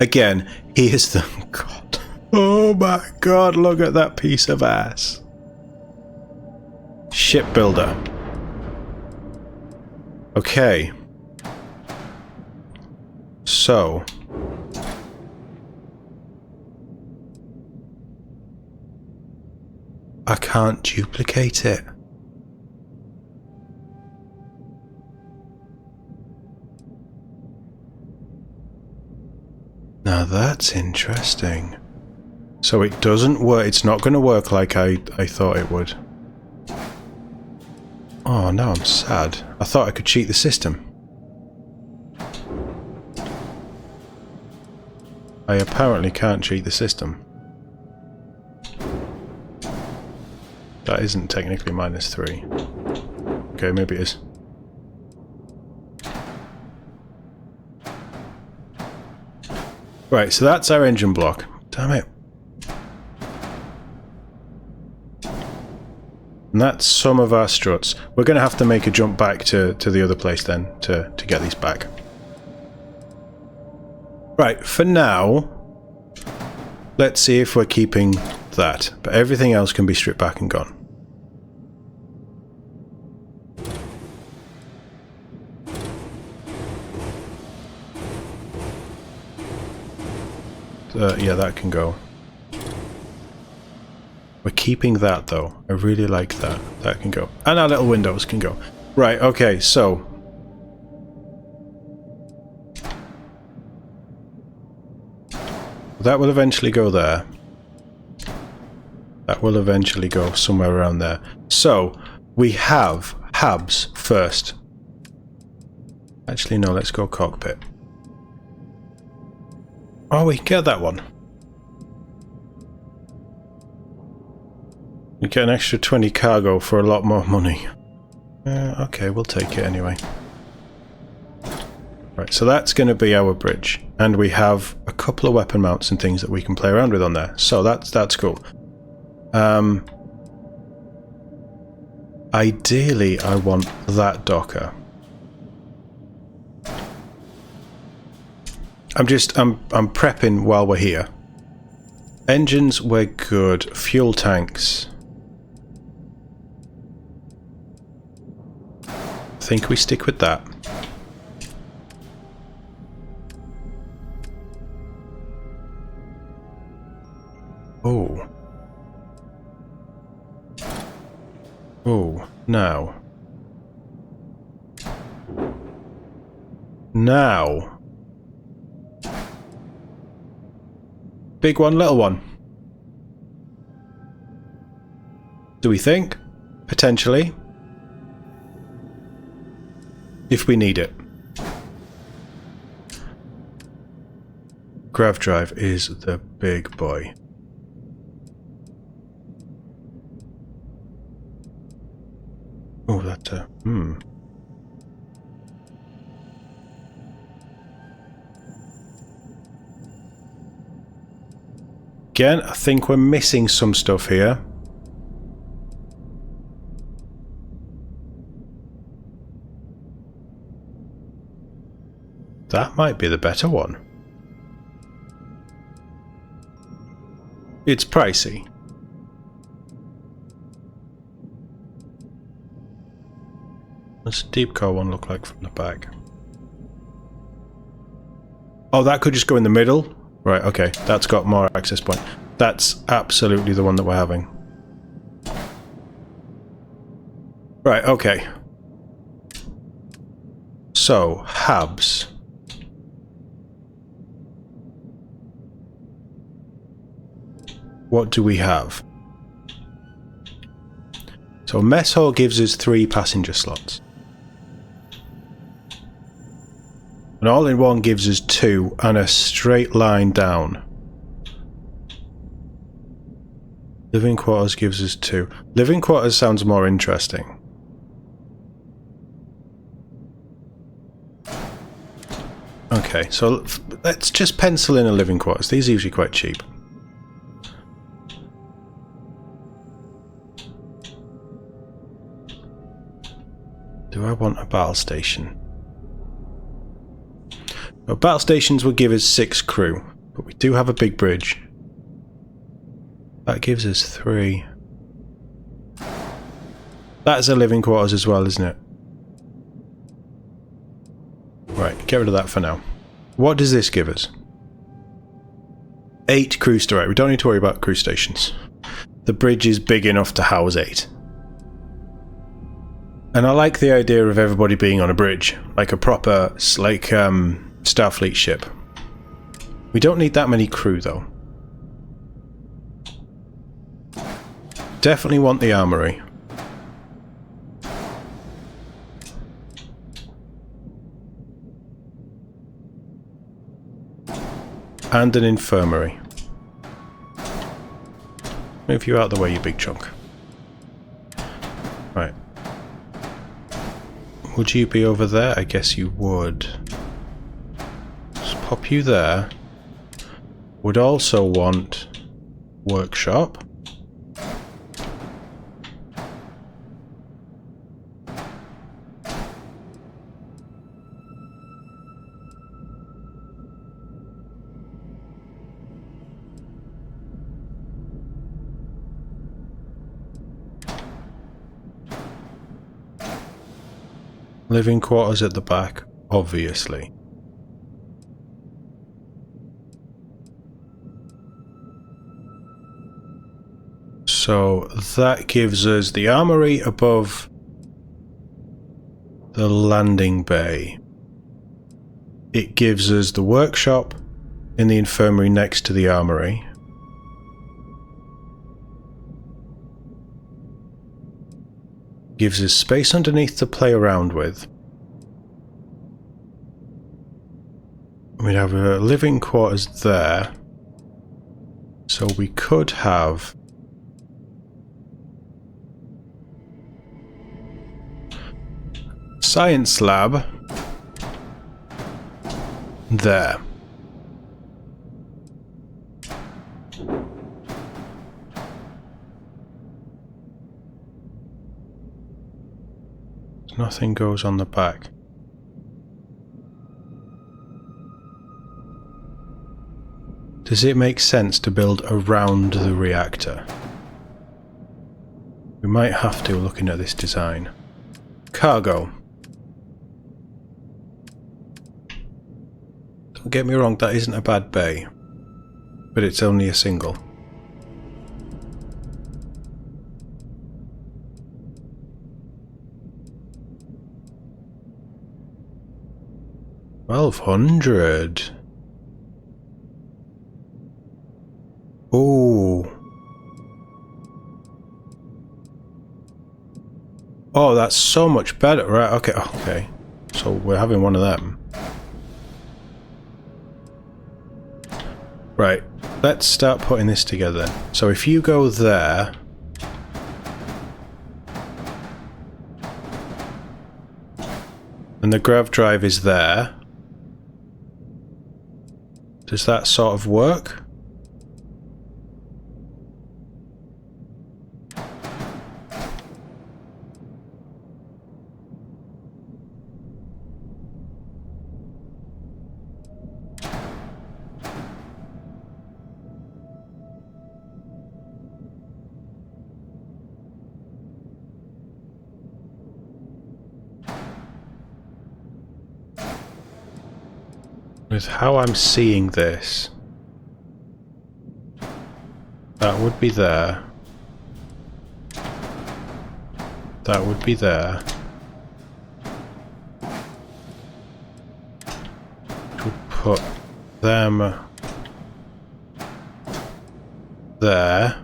again, here's the... God. Oh my God, look at that piece of ass. Shipbuilder. Okay. So... I can't duplicate it. Now that's interesting. So it doesn't work, it's not going to work like I thought it would. Oh, now I'm sad. I thought I could cheat the system. I apparently can't cheat the system. That isn't technically -3. Okay, maybe it is. Right, so that's our engine block. Damn it. And that's some of our struts. We're going to have to make a jump back to the other place then to get these back. Right, for now, let's see if we're keeping that. But everything else can be stripped back and gone. Yeah, that can go. We're keeping that though. I really like that. That can go. And our little windows can go. Right, okay, so... that will eventually go there. That will eventually go somewhere around there. So, we have Habs first. Actually, no, let's go cockpit. Oh, we can get that one. You get an extra 20 cargo for a lot more money. Okay, we'll take it anyway. Right, so that's going to be our bridge. And we have a couple of weapon mounts and things that we can play around with on there. So that's cool. Ideally, I want that docker. I'm prepping while we're here. Engines, we're good. Fuel tanks. I think we stick with that. Oh. Oh, now. Now. Big one, little one. Do we think? Potentially. If we need it. Grav drive is the big boy. Oh, that's a... Again, I think we're missing some stuff here. That might be the better one. It's pricey. What's the deep car one look like from the back? Oh, that could just go in the middle? Right, okay. That's got more access point. That's absolutely the one that we're having. Right, okay. So, Habs. What do we have? So mess hall gives us 3 passenger slots. An all-in-one gives us 2 and a straight line down. Living quarters gives us 2. Living quarters sounds more interesting. Okay, so let's just pencil in a living quarters. These are usually quite cheap. Do I want a battle station? Well, battle stations will give us 6 crew, but we do have a big bridge. That gives us 3. That's a living quarters as well, isn't it? Right, get rid of that for now. What does this give us? 8 crew station. We don't need to worry about crew stations. The bridge is big enough to house 8. And I like the idea of everybody being on a bridge, like a proper, Starfleet ship. We don't need that many crew, though. Definitely want the armory. And an infirmary. Move you out of the way, you big chunk. Right. Would you be over there? I guess you would. Just pop you there. Would also want workshop. Living quarters at the back, obviously. So that gives us the armory above the landing bay. It gives us the workshop in the infirmary next to the armory. Gives us space underneath to play around with. We have a living quarters there. So we could have science lab there. Nothing goes on the back. Does it make sense to build around the reactor? We might have to, looking at this design. Cargo. Don't get me wrong, that isn't a bad bay, but it's only a single. $1,200. Oh. Oh, that's so much better. Right, okay, okay. So we're having one of them. Right, let's start putting this together. So if you go there... and the grav drive is there, does that sort of work? With how I'm seeing this, that would be there. That would be there. Would put them there.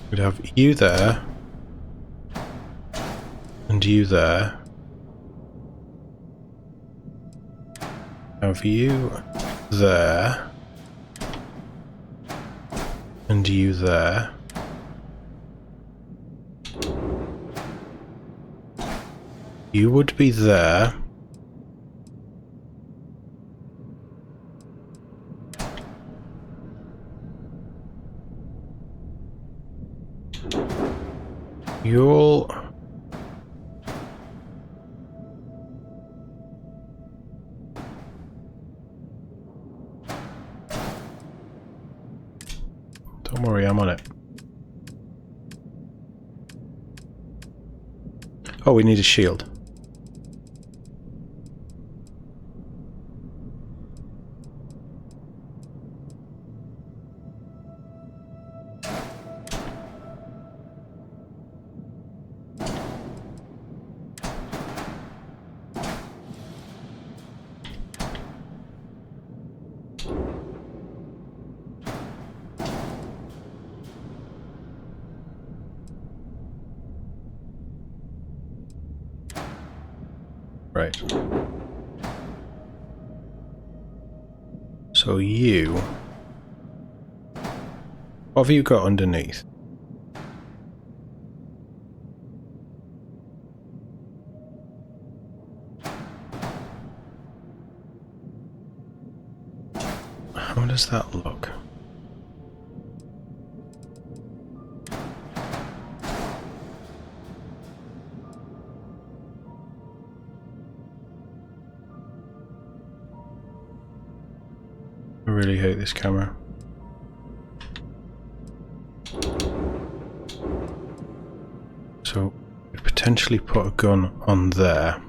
We'd have you there. And you there. Have you there. And you there. You would be there. You'll... Don't worry, I'm on it. Oh, we need a shield. Right. So you... what have you got underneath? How does that look? I really hate this camera. So, we'd potentially put a gun on there.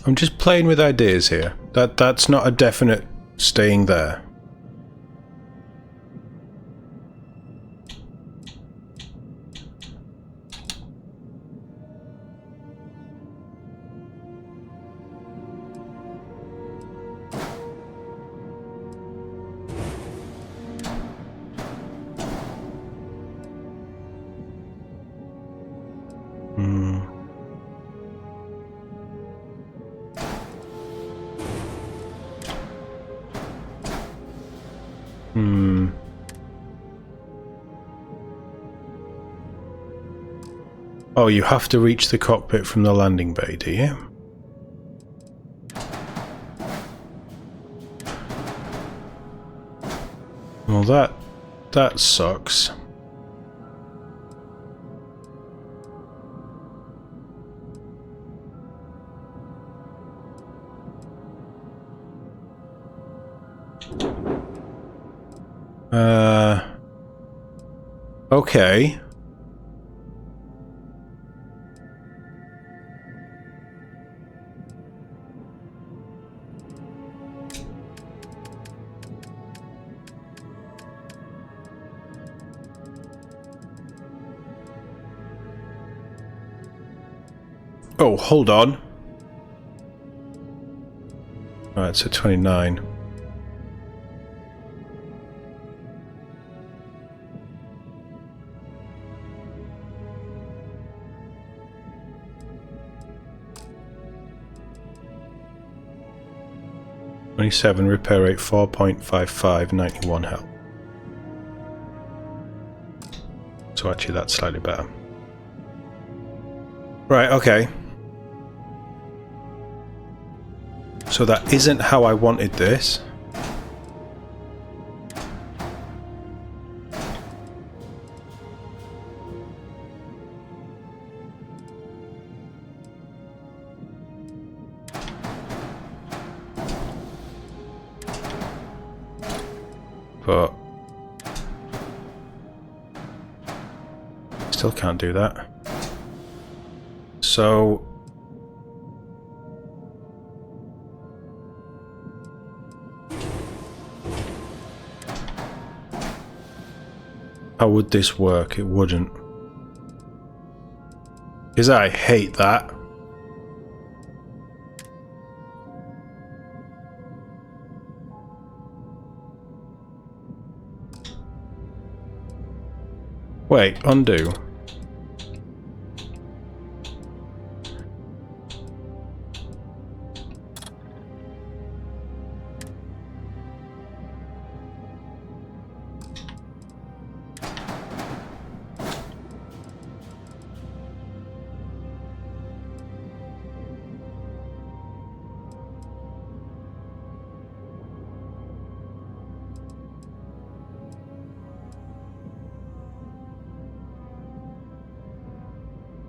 I'm just playing with ideas here. That's not a definite staying there. Oh, you have to reach the cockpit from the landing bay, do you? Well, that sucks. Okay. Oh, hold on. Alright, so 29. Repair rate 4.55, 91 health. So actually that's slightly better. Right, okay. So that isn't how I wanted this. But still can't do that. So how would this work? It wouldn't. Because I hate that. Wait, undo.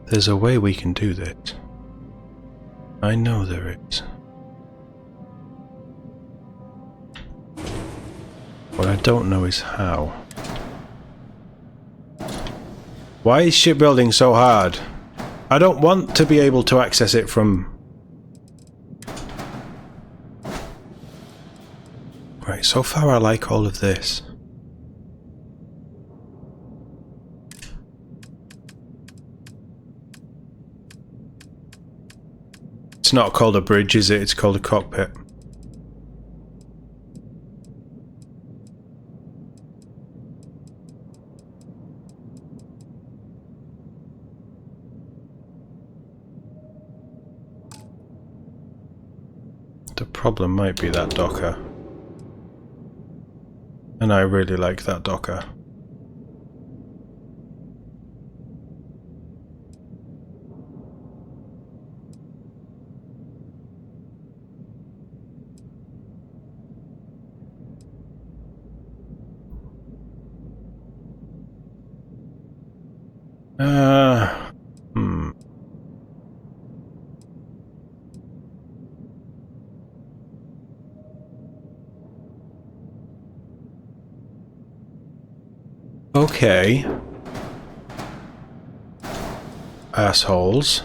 There's a way we can do this. I know there is. What I don't know is how. Why is shipbuilding so hard? I don't want to be able to access it from... Right, so far I like all of this. It's not called a bridge, is it? It's called a cockpit. The problem might be that docker. And I really like that docker. Okay. Assholes.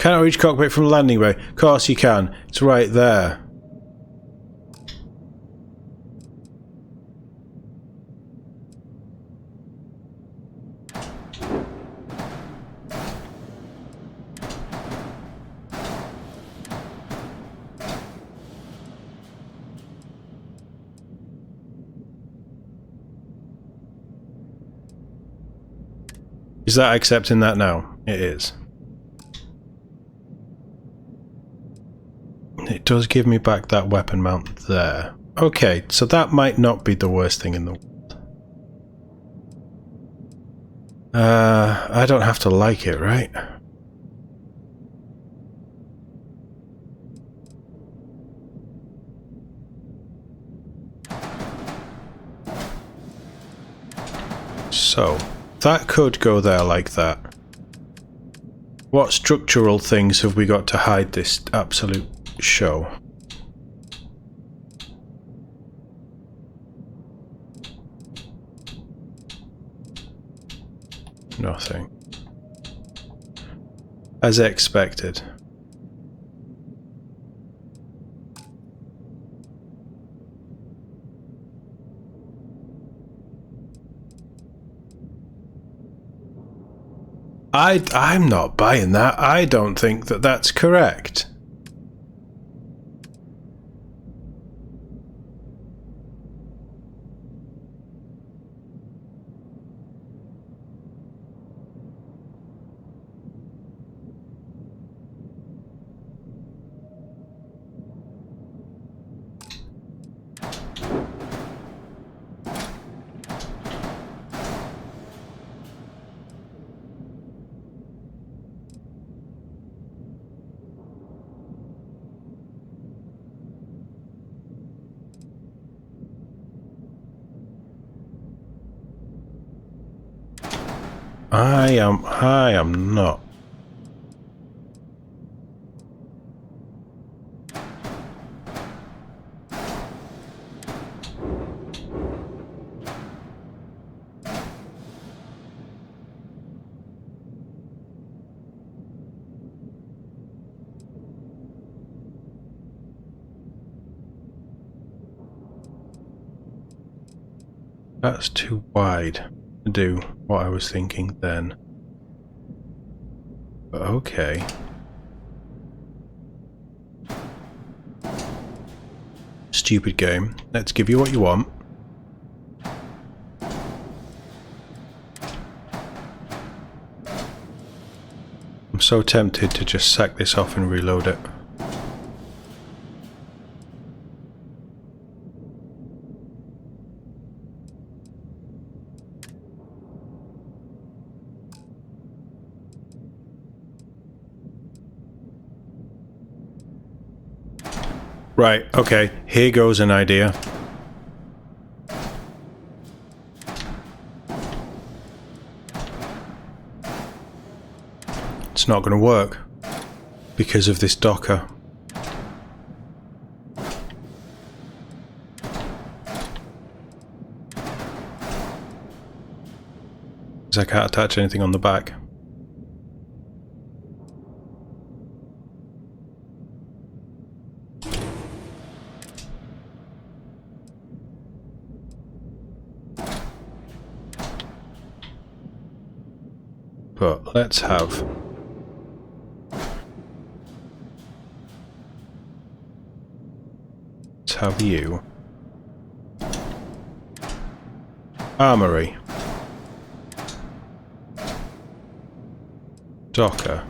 Cannot reach cockpit from landing bay. Of course you can. It's right there. Is that accepting that now? It is. It does give me back that weapon mount there. Okay, so that might not be the worst thing in the world. I don't have to like it, right? So, that could go there like that. What structural things have we got to hide this absolute show? Nothing. As expected. I'm not buying that. I don't think that that's correct. I am not. That's too wide to do what I was thinking then. But okay. Stupid game. Let's give you what you want. I'm so tempted to just sack this off and reload it. Right, okay, here goes an idea. It's not going to work because of this docker. Because I can't attach anything on the back. But let's have you. Armory. Docker.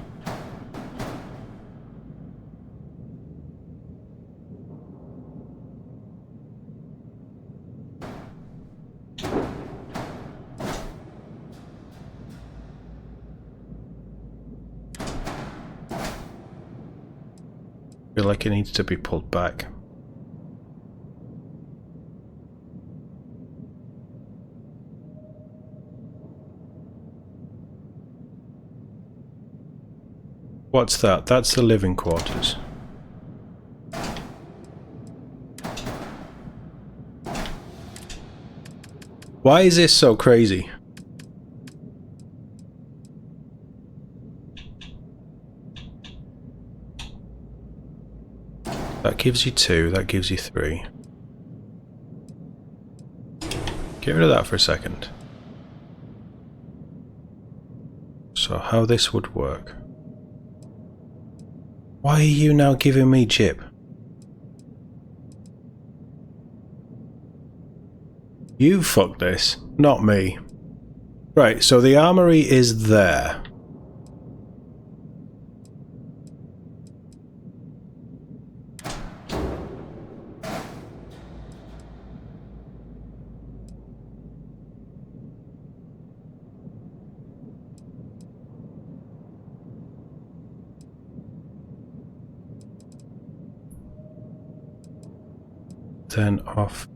I feel like it needs to be pulled back. What's that? That's the living quarters. Why is this so crazy? that gives you 2, that gives you 3. Get rid of that for a second. So how this would work. Why are you now giving me chip? You fucked this, not me. Right, so the armory is there. Then off.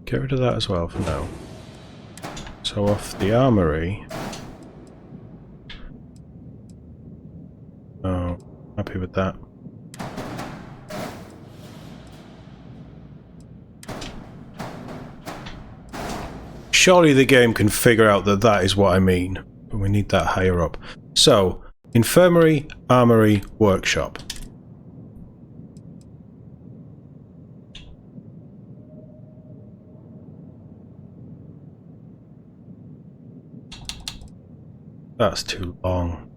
Get rid of that as well for now. So off the armory. Oh, happy with that. Surely the game can figure out that that is what I mean. But we need that higher up. So, infirmary, armory, workshop. That's too long.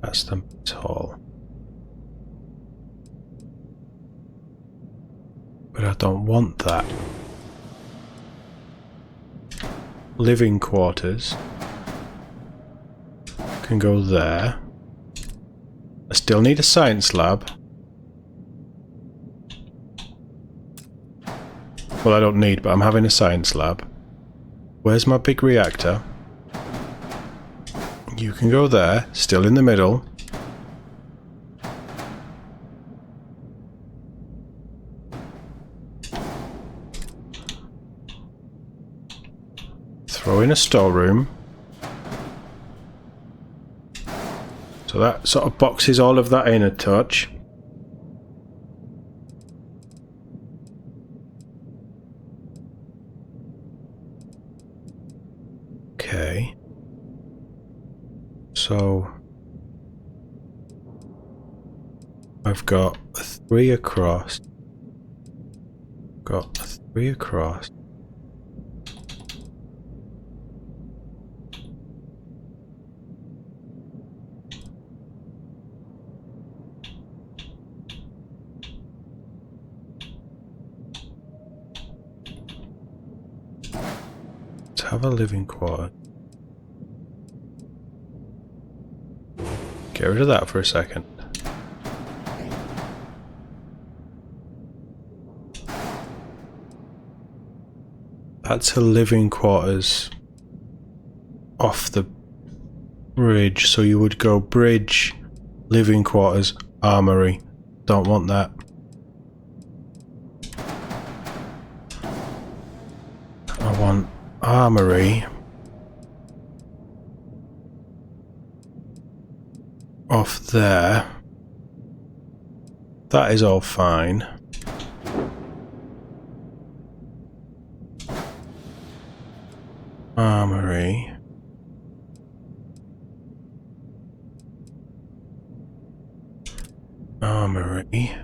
That's the hall. But I don't want that. Living quarters can go there. I still need a science lab. Well, I don't need, but I'm having a science lab. Where's my big reactor? You can go there, still in the middle. Throw in a storeroom. So that sort of boxes all of that in a touch. Okay. So I've got a 3 across. Got a 3 across. Have a living quarter. Get rid of that for a second. That's a living quarters off the bridge, so you would go bridge, living quarters, armory. Don't want that. I want armory off there. That is all fine. Armory. Armory.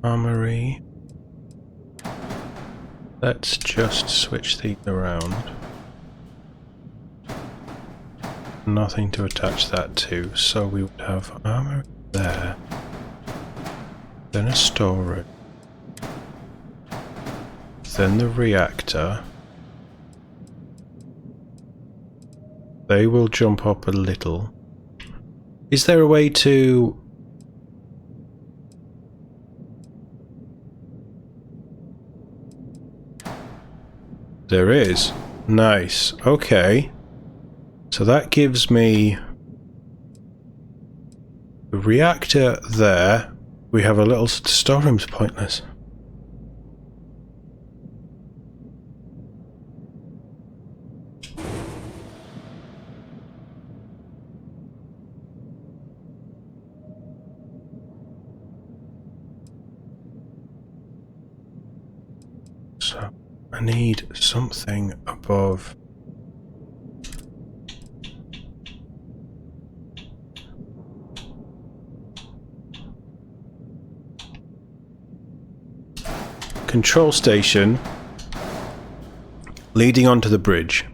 Armory. Let's just switch these around. Nothing to attach that to, so we would have armory there. Then a storeroom. Then the reactor. They will jump up a little. Is there a way to... There is. Nice. Okay. So that gives me the reactor there. We have a little storeroom's pointless. So I need something above. Control station leading onto the bridge.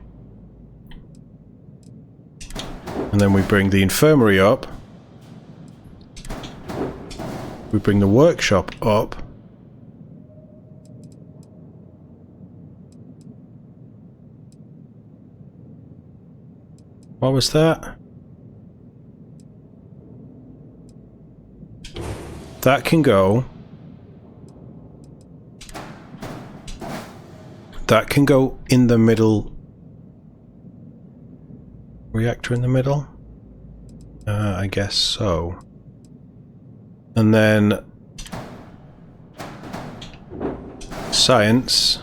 And then we bring the infirmary up. We bring the workshop up. What was that? That can go. That can go in the middle. Reactor in the middle? I guess so. And then science.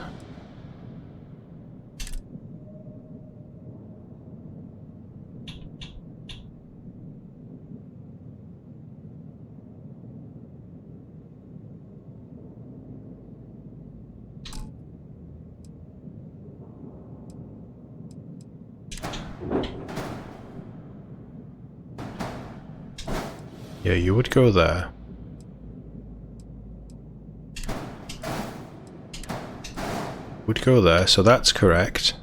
Yeah, you would go there. Would go there, so that's correct.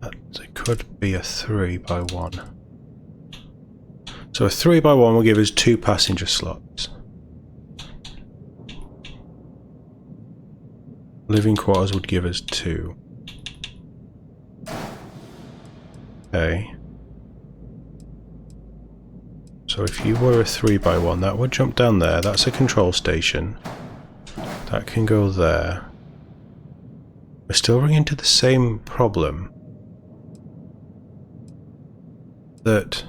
It could be a 3x1. So a 3x1 will give us 2 passenger slots. Living quarters would give us 2. Okay. So if you were a 3x1, that would jump down there. That's a control station. That can go there. We're still running into the same problem. That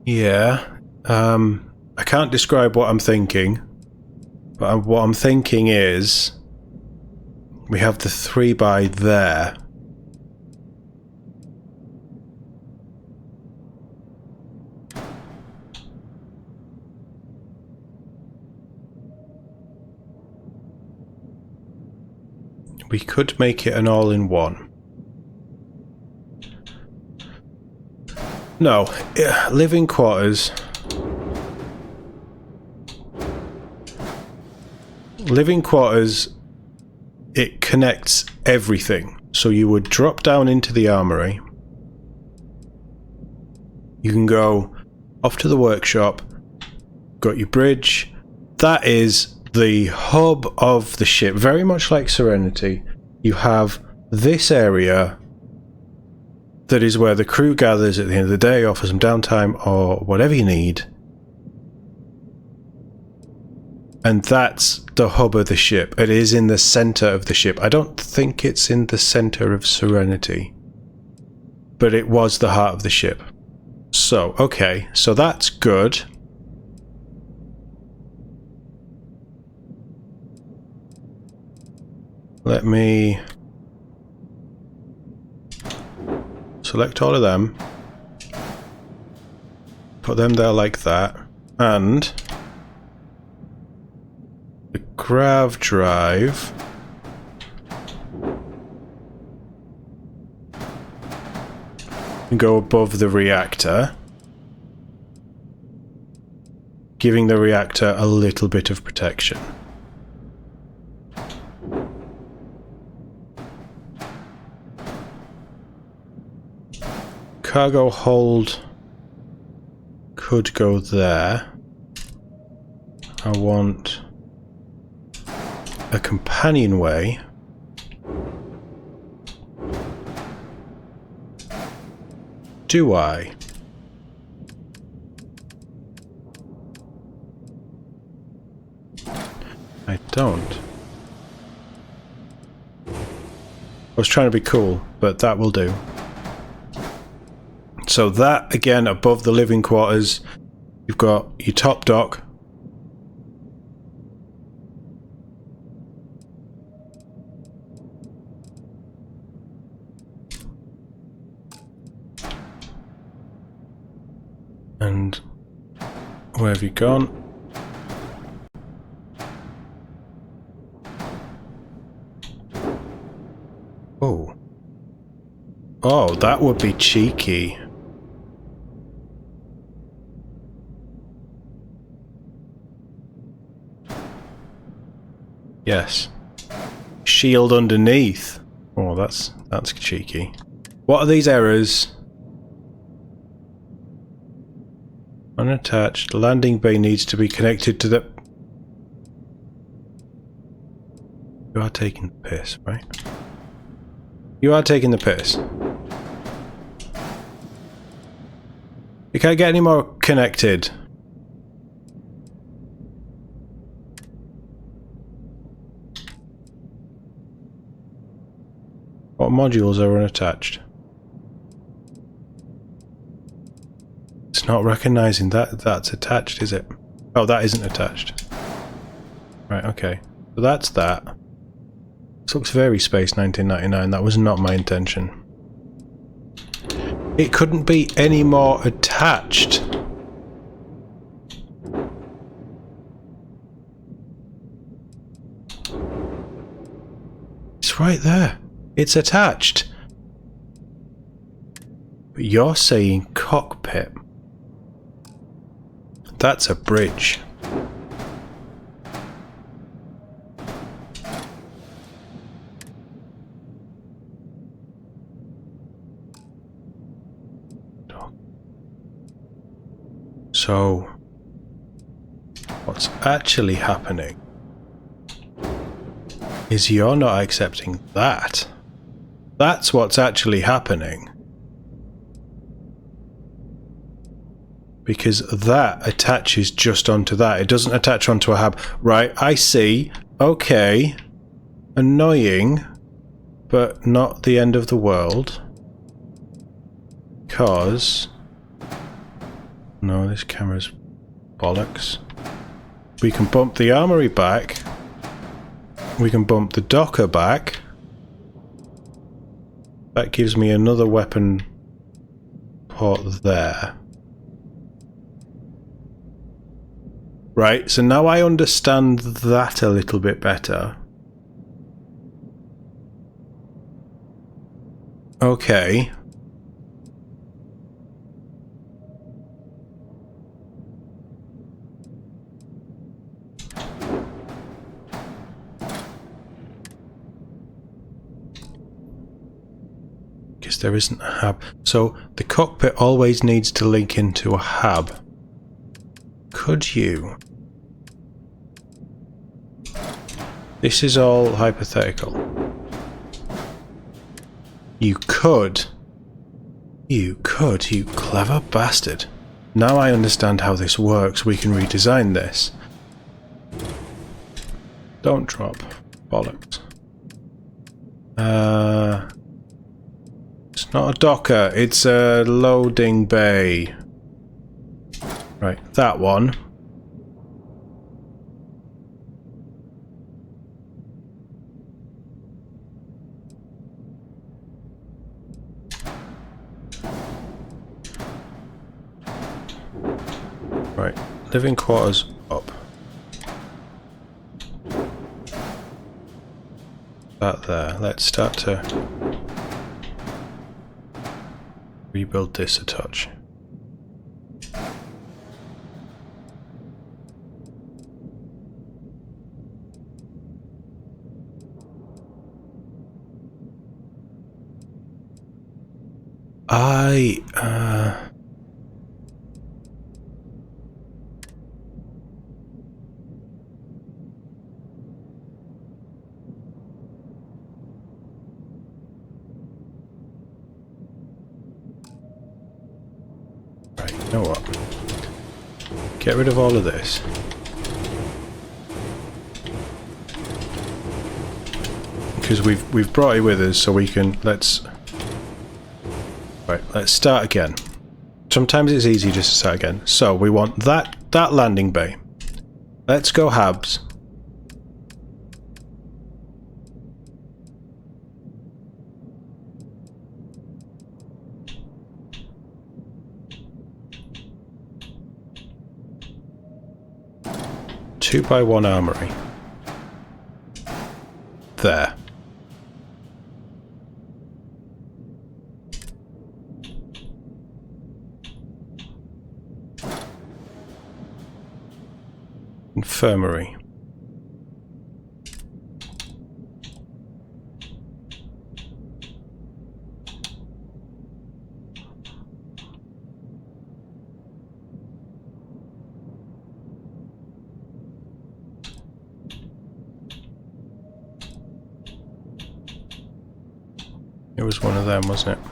yeah, I can't describe what I'm thinking, but what I'm thinking is we have the 3x there. We could make it an all-in-one. No, living quarters. Living quarters, it connects everything. So you would drop down into the armory. You can go off to the workshop. Got your bridge. That is the hub of the ship. Very much like Serenity. You have this area that is where the crew gathers at the end of the day, or for some downtime, or whatever you need. And that's the hub of the ship. It is in the center of the ship. I don't think it's in the center of Serenity, but it was the heart of the ship. So, okay, so that's good. Let me select all of them, put them there like that, and the grav drive can go above the reactor, giving the reactor a little bit of protection. Cargo hold could go there. I want a companionway. Do I? I don't. I was trying to be cool, but that will do. So that, again, above the living quarters, you've got your top dock. And where have you gone? Oh. Oh, that would be cheeky. Yes. Shield underneath. Oh, that's cheeky. What are these errors? Unattached. Landing bay needs to be connected to the... You are taking the piss, right? You are taking the piss. You can't get any more connected. What modules are unattached? It's not recognizing that that's attached, is it? Oh, that isn't attached. Right, okay. So that's that. This looks very Space 1999. That was not my intention. It couldn't be any more attached. It's right there. It's attached. But you're saying cockpit. That's a bridge. So, what's actually happening is you're not accepting that. That's what's actually happening. Because that attaches just onto that. It doesn't attach onto a hub. Right, I see. Okay. Annoying, but not the end of the world. Because... No, this camera's bollocks. We can bump the armory back. We can bump the docker back. That gives me another weapon port there. Right, so now I understand that a little bit better. Okay. Because there isn't a hub. So the cockpit always needs to link into a hub. Could you? This is all hypothetical. You could, you clever bastard. Now I understand how this works. We can redesign this. Don't drop. Bollocks. It's not a docker, it's a loading bay. Right, that one. Right, living quarters up. That there. Let's start to rebuild this a touch. You know what? Get rid of all of this. Because we've brought it with us, so we can let's start again. Sometimes it's easy just to start again. So we want that landing bay. Let's go Habs. Two by one armory. There. Infirmary. It was one of them, wasn't it?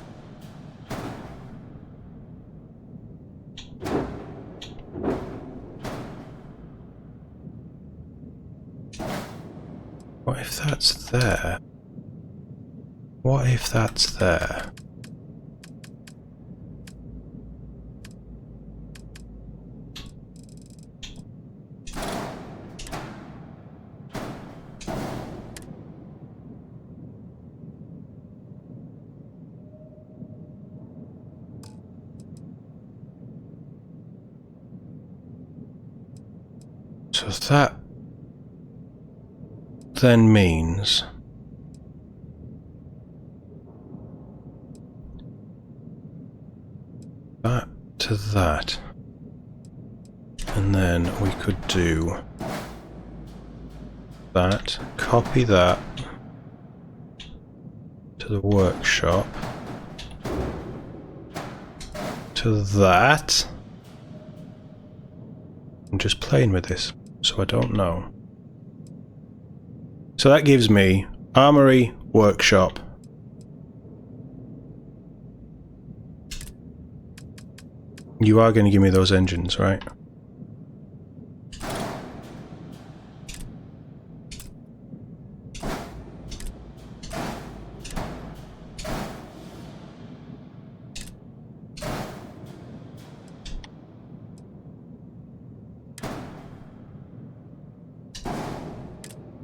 What if that's there? What if that's there? So that then means that to that, and then we could do that, copy that to the workshop, to that. I'm just playing with this, so I don't know. So that gives me armory, workshop. You are going to give me those engines, right?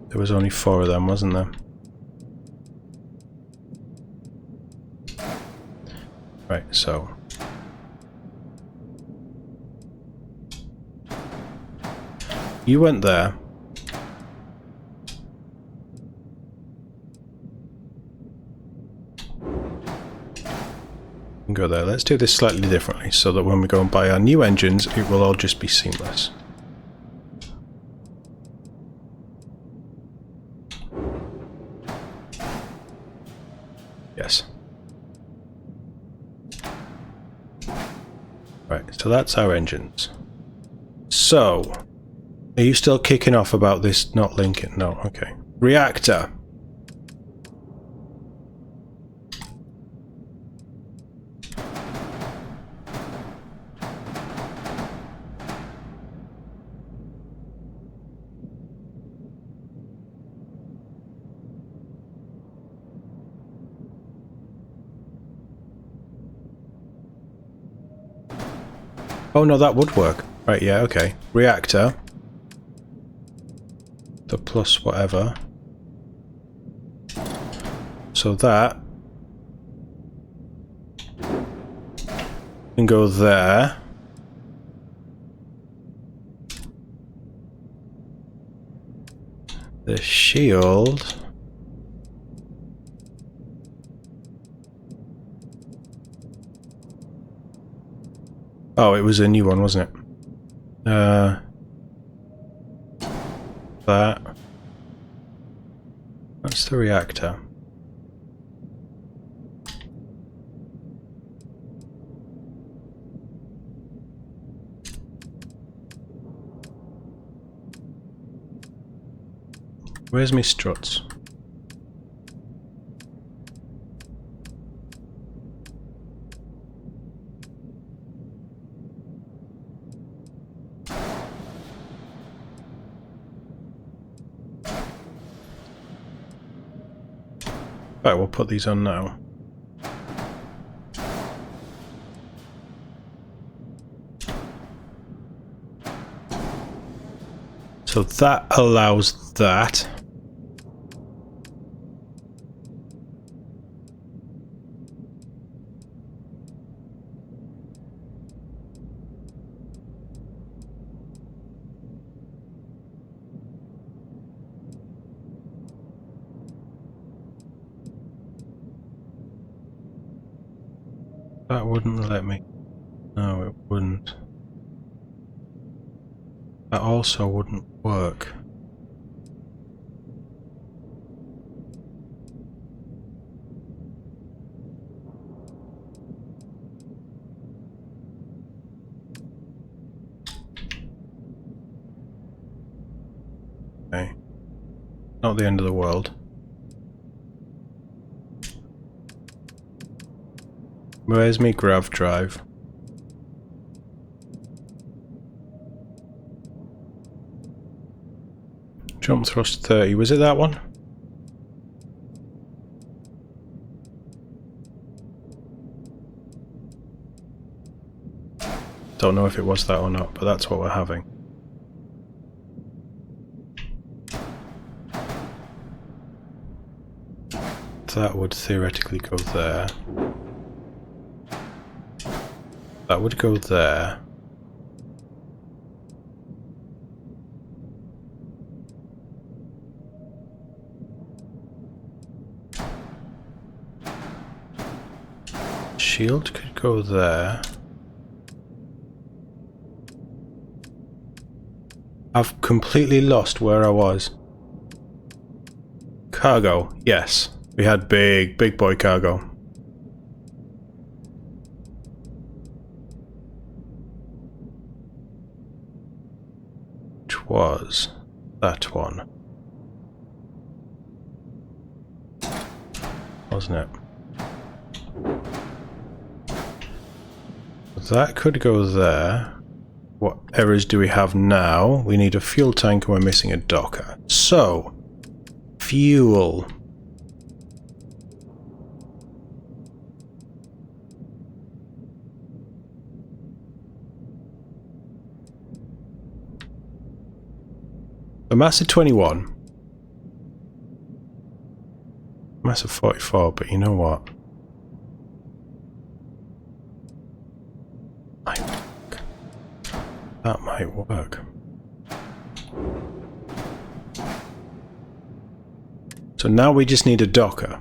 There was only 4 of them, wasn't there? Right, so you went there. And go there. Let's do this slightly differently so that when we go and buy our new engines, it will all just be seamless. Yes. Right, so that's our engines. So, are you still kicking off about this not linking? No, okay. Reactor. Oh no, that would work. Right, yeah, okay. Reactor. The plus whatever. So that can go there. The shield. Oh, it was a new one, wasn't it? That. That's the reactor. Where's me struts? Right, we'll put these on now. So that allows that. That wouldn't let me. No, it wouldn't. That also wouldn't work. Okay. Not the end of the world. Where's me grav drive? Jump thrust 30. Was it that one? Don't know if it was that or not, but that's what we're having. That would theoretically go there. That would go there. Shield could go there. I've completely lost where I was. Cargo, yes. We had big boy cargo. Which was that one. Wasn't it? That could go there. What errors do we have now? We need a fuel tank and we're missing a docker. So, fuel. A mass of 21. Mass of 44, but you know what? That might work. So now we just need a docker.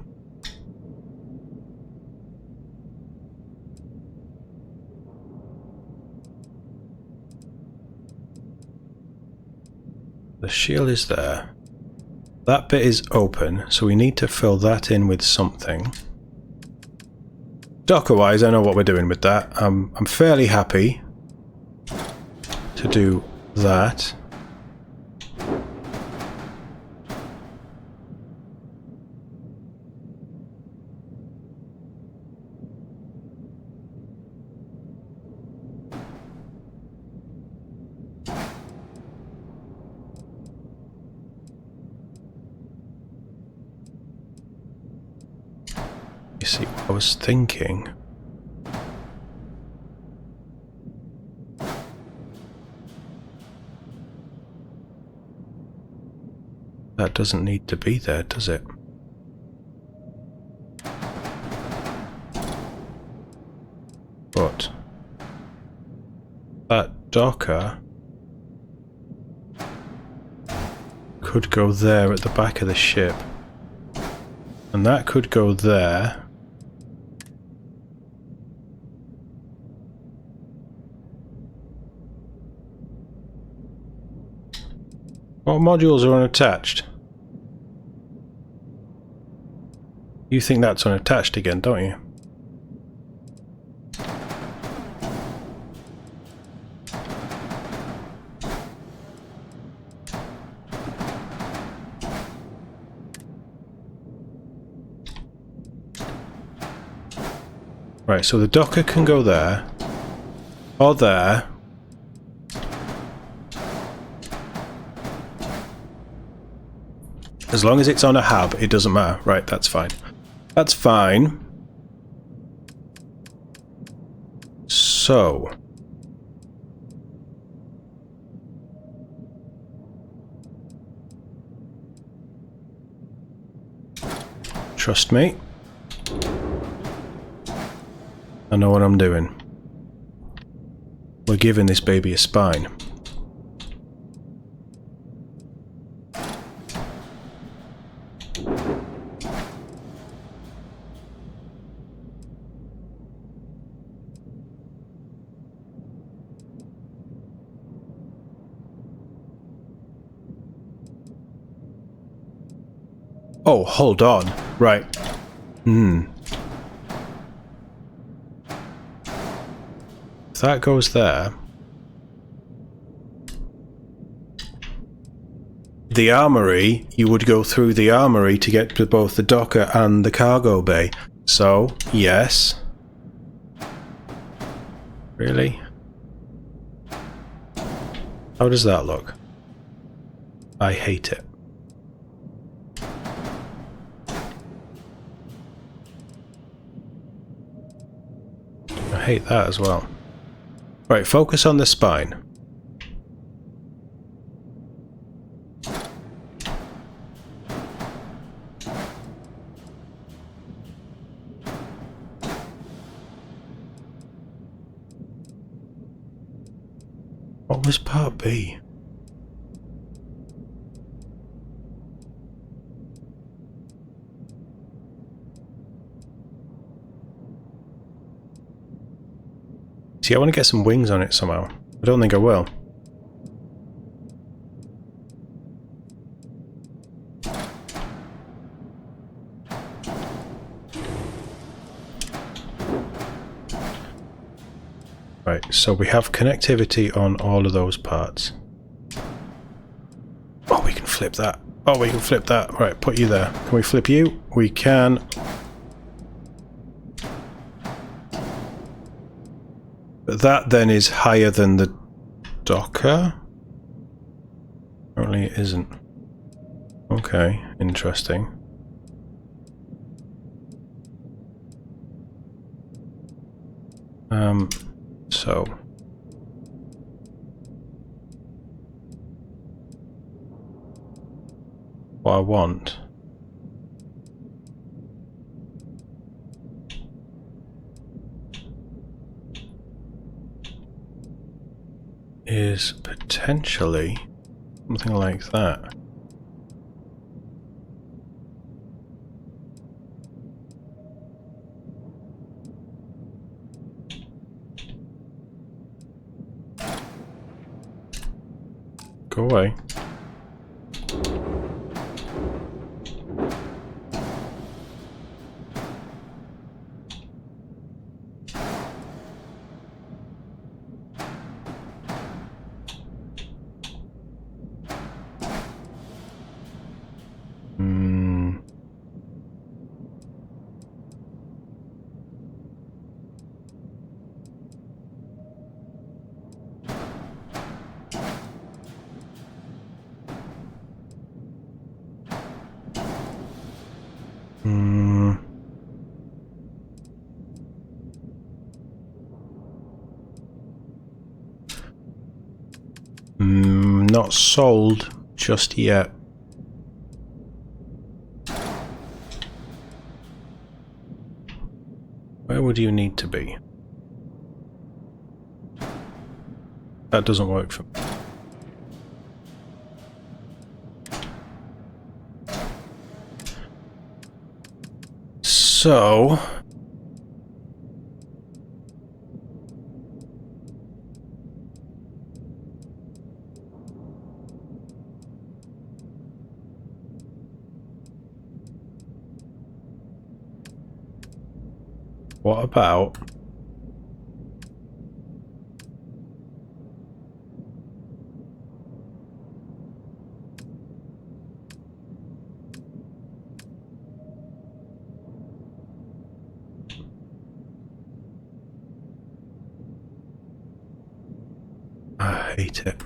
The shield is there. That bit is open, so we need to fill that in with something. Docker-wise, I know what we're doing with that. I'm fairly happy to do that. You see what I was thinking? That doesn't need to be there, does it? But that docker could go there at the back of the ship. And that could go there. What modules are unattached? You think that's unattached again, don't you? Right, so the docker can go there, or there. As long as it's on a hub, it doesn't matter. Right, that's fine. That's fine. So... trust me. I know what I'm doing. We're giving this baby a spine. Oh, hold on. Right. If that goes there... the armory, you would go through the armory to get to both the docker and the cargo bay. So, yes. Really? How does that look? I hate it. I hate that as well. Right, focus on the spine. What was part B? See, I want to get some wings on it somehow. I don't think I will. Right, so we have connectivity on all of those parts. Oh, we can flip that. Oh, we can flip that. Right, put you there. Can we flip you? We can. But that then is higher than the docker? Apparently it isn't. Okay, interesting. So... what I want is potentially something like that. Go away. Not sold just yet. Where would you need to be? That doesn't work for me. So... what about... I hate it.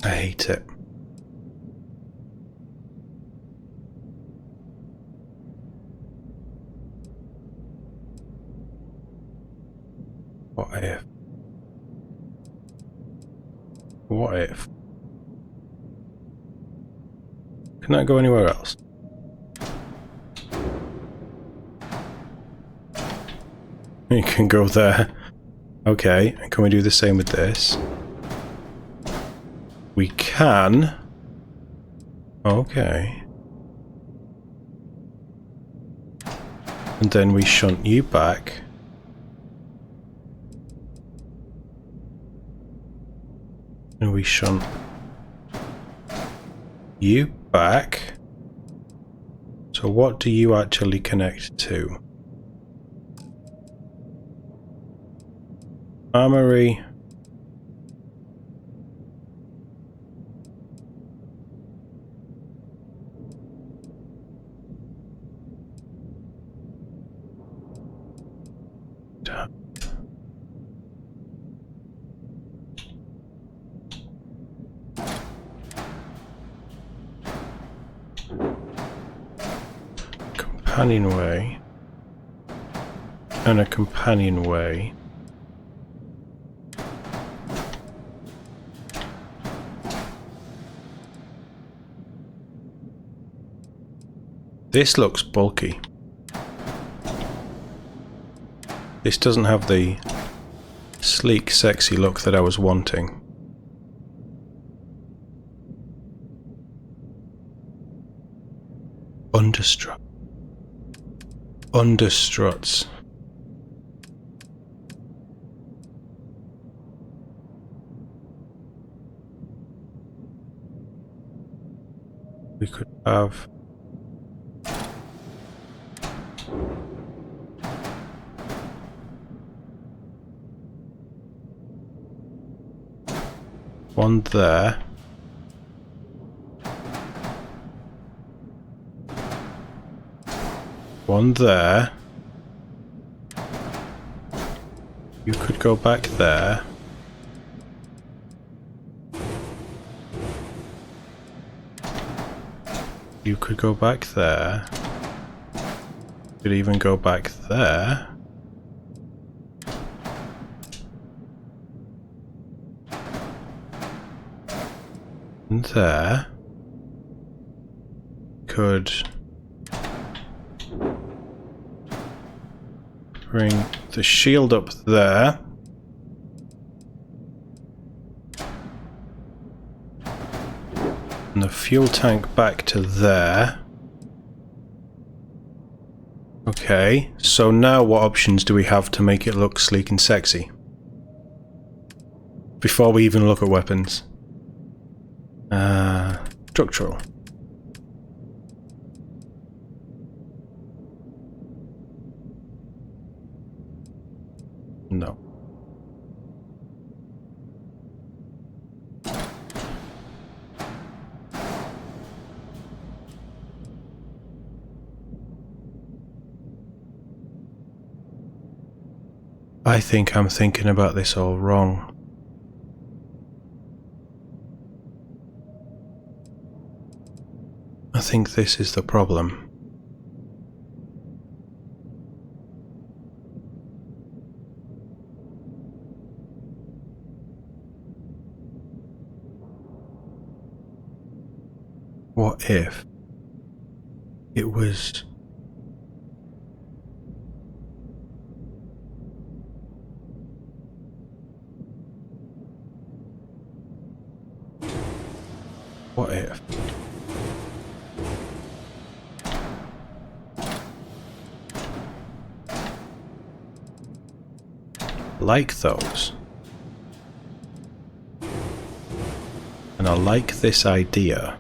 I hate it. What if? What if? Can I go anywhere else? You can go there. Okay, and can we do the same with this? We can. Okay. And then we shunt you back. And we shunt you back. So what do you actually connect to? Armory. Companionway. And a companionway. This looks bulky. This doesn't have the sleek, sexy look that I was wanting. Understrut. Understruts. We could have one there. One there. You could go back there. You could go back there. You could even go back there. And there. Could bring the shield up there. And the fuel tank back to there. Okay, so now what options do we have to make it look sleek and sexy? Before we even look at weapons. Structural. No. I think I'm thinking about this all wrong. I think this is the problem. What if it was what if like those, and I like this idea.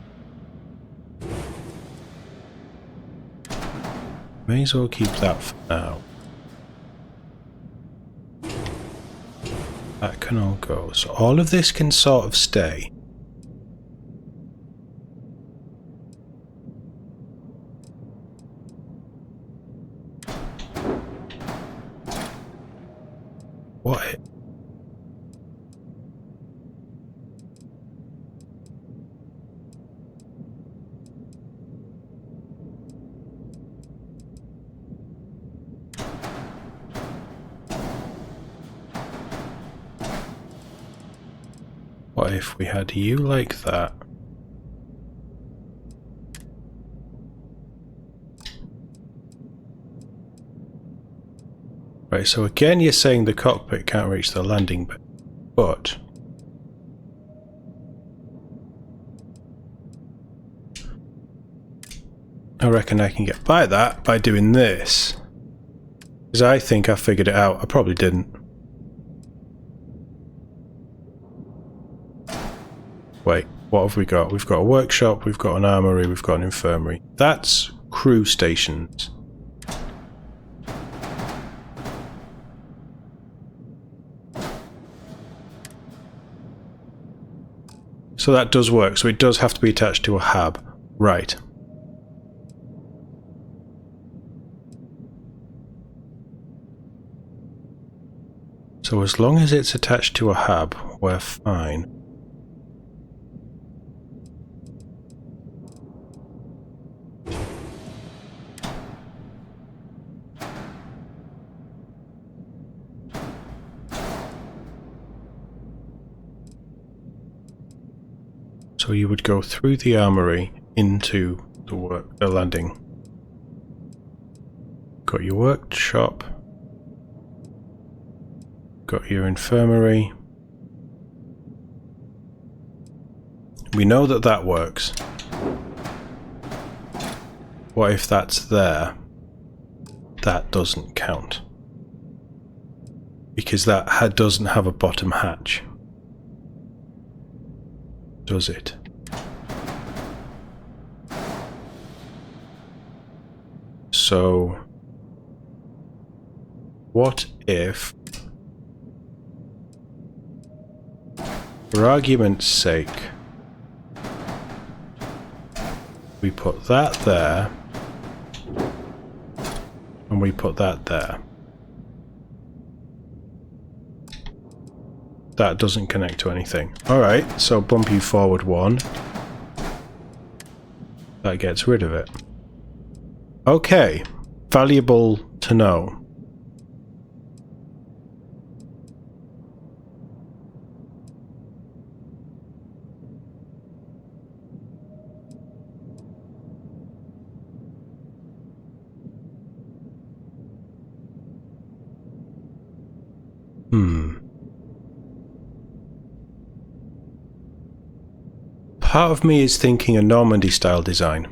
May as well keep that for now. That can all go. So all of this can sort of stay. What? What if we had you like that? Right, so again you're saying the cockpit can't reach the landing bay, but I reckon I can get by that by doing this. Because I think I figured it out. I probably didn't. Wait, what have we got? We've got a workshop, we've got an armory, we've got an infirmary. That's crew stations. So that does work, so it does have to be attached to a hab. Right. So as long as it's attached to a hub, we're fine. So you would go through the armory into the landing. Got your workshop. Got your infirmary. We know that that works. What if that's there? That doesn't count. Because that doesn't have a bottom hatch. Does it? So, what if, for argument's sake, we put that there, and we put that there? That doesn't connect to anything. Alright, so bump you forward one. That gets rid of it. Okay, valuable to know. Part of me is thinking a Normandy style design.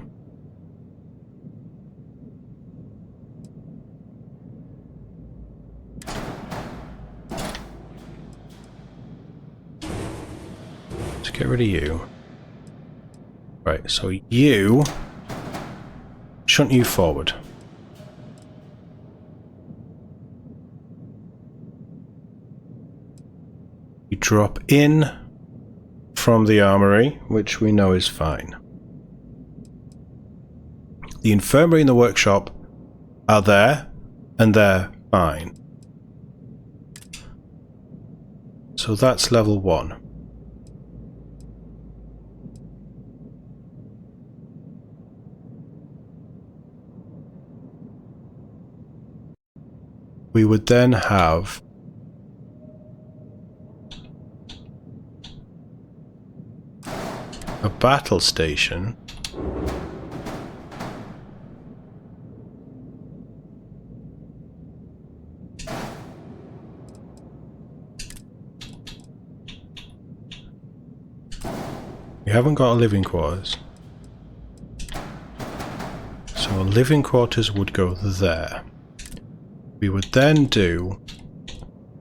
Let's get rid of you. Right, so you shunt you forward. You drop in from the armory, which we know is fine. The infirmary and the workshop are there, and they're fine. So that's level 1. We would then have a battle station we haven't got a living quarters, so a living quarters would go there. We would then do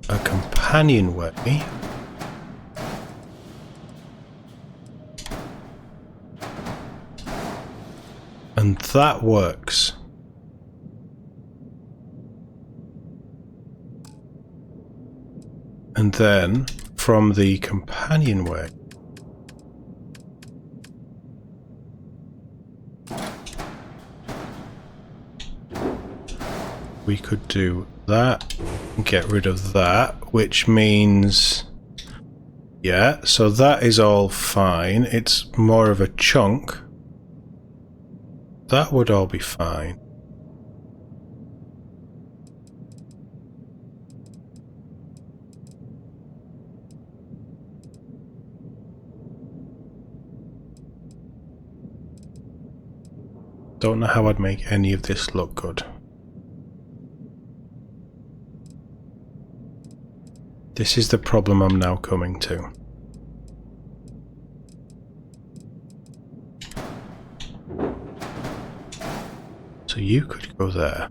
a companionway and that works. And then from the companionway we could do that and get rid of that, which means, yeah, so that is all fine. It's more of a chunk. That would all be fine. Don't know how I'd make any of this look good. This is the problem I'm now coming to. So you could go there.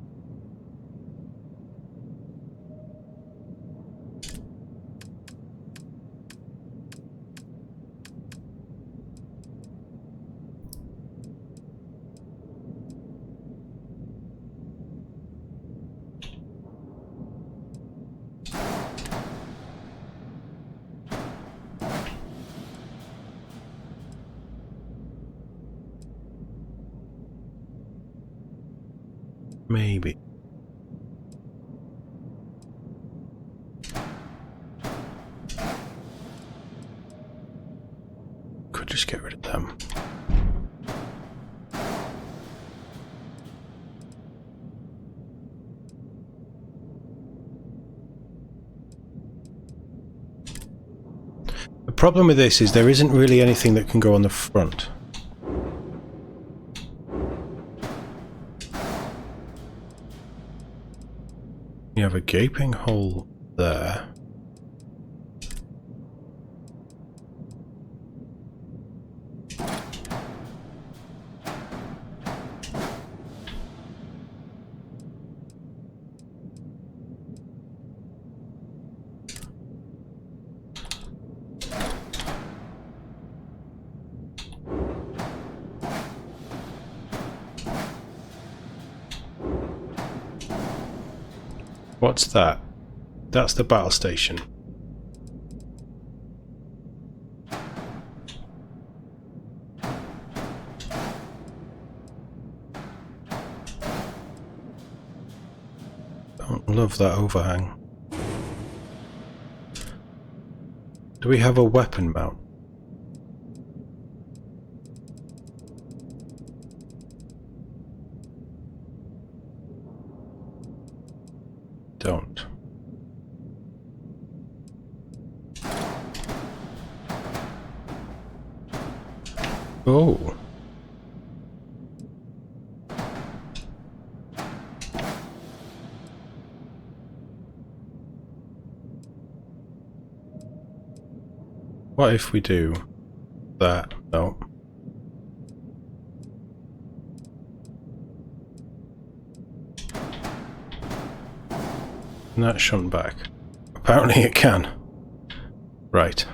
Maybe. Could just get rid of them. The problem with this is there isn't really anything that can go on the front. You have a gaping hole there. What's that? That's the battle station. Don't love that overhang. Do we have a weapon mount? Don't. Oh. What if we do that? No. And that shunt back. Apparently it can. Right.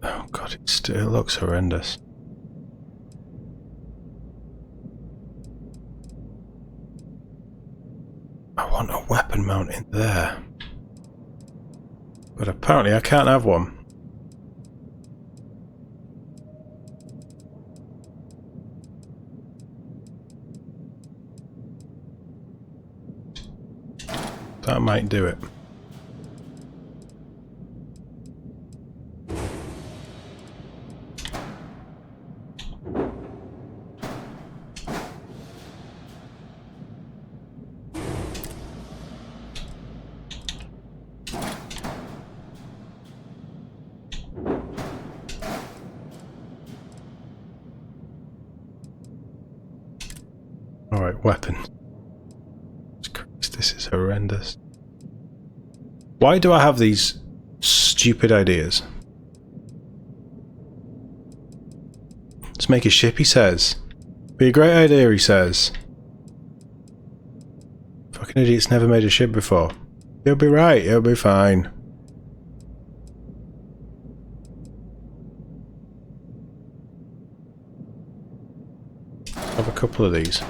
Oh god, it still looks horrendous. I want a weapon mount in there. But apparently I can't have one. That might do it. Alright, weapon. This is horrendous. Why do I have these stupid ideas? Let's make a ship, he says. Be a great idea, he says. Fucking idiot's never made a ship before. You'll be right, you'll be fine. Have a couple of these.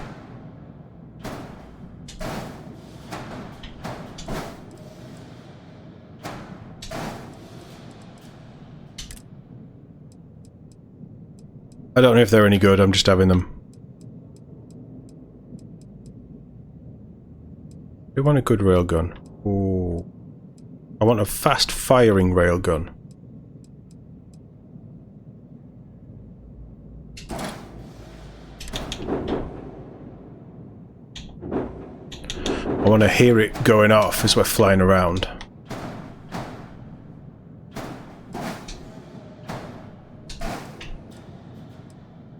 I don't know if they're any good, I'm just having them. I want a good railgun. Ooh. I want a fast firing railgun. I want to hear it going off as we're flying around.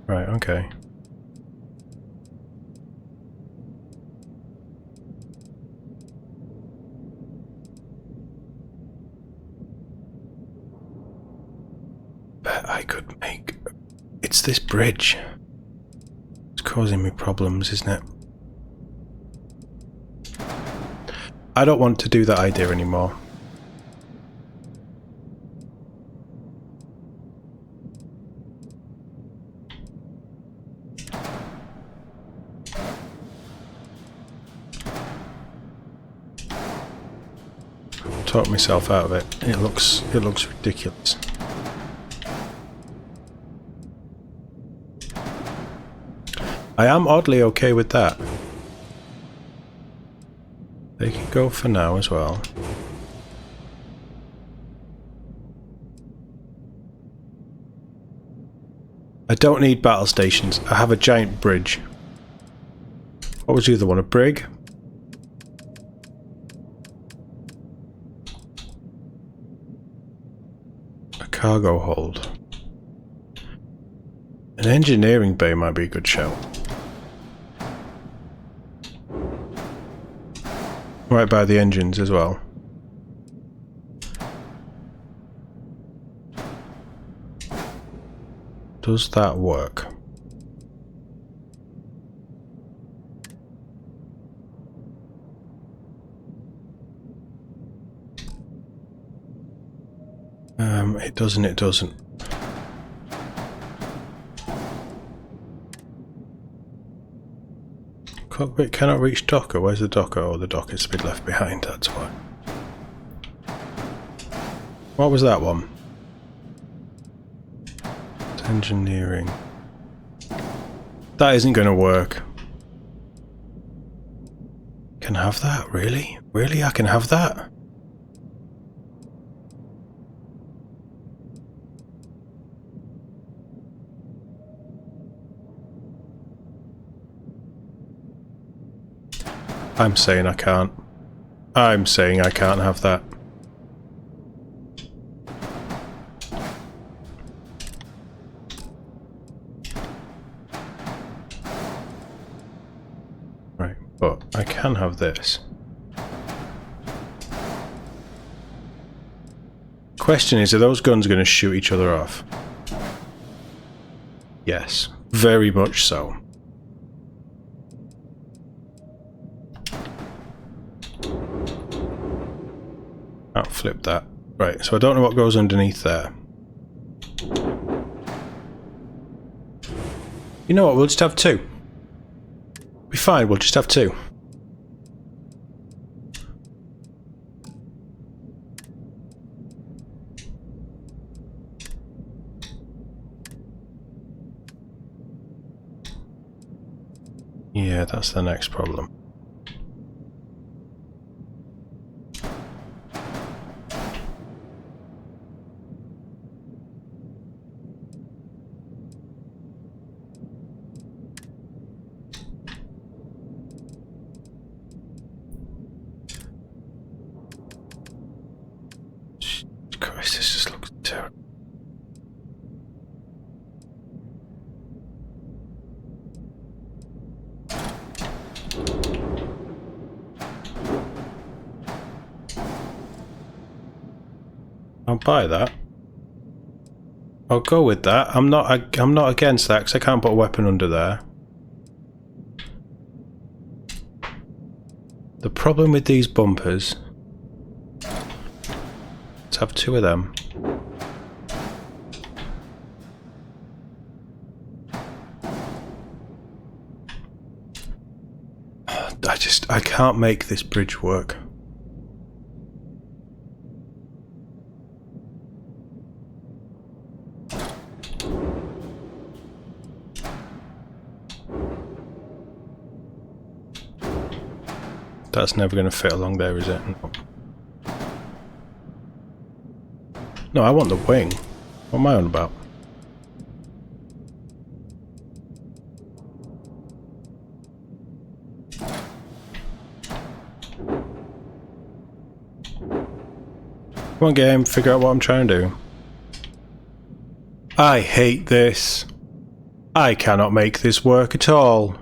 Right, okay. It's this bridge. It's causing me problems, isn't it? I don't want to do that idea anymore. Talk myself out of it. It looks ridiculous. I am oddly okay with that. They can go for now as well. I don't need battle stations. I have a giant bridge. What was the other one? A brig? A cargo hold. An engineering bay might be a good shout. Right by the engines as well. Does that work? It doesn't, it doesn't. Cockpit cannot reach docker. Where's the docker? Oh, the docker's been left behind, that's why. What was that one? Engineering. That isn't going to work. Can I have that? Really? Really? I can have that? I'm saying I can't. I'm saying I can't have that. Right, but I can have this. Question is, are those guns going to shoot each other off? Yes, very much so. Oh, flip that. Right, so I don't know what goes underneath there. You know what, we'll just have two. Be fine, we'll just have two. Yeah, that's the next problem. Christ, this just looks terrible. I'll buy that. I'll go with that. I'm not against that because I can't put a weapon under there. The problem with these bumpers, let's have two of them. I can't make this bridge work. That's never going to fit along there, is it? No. No, I want the wing. What am I on about? Come on, game, figure out what I'm trying to do. I hate this. I cannot make this work at all.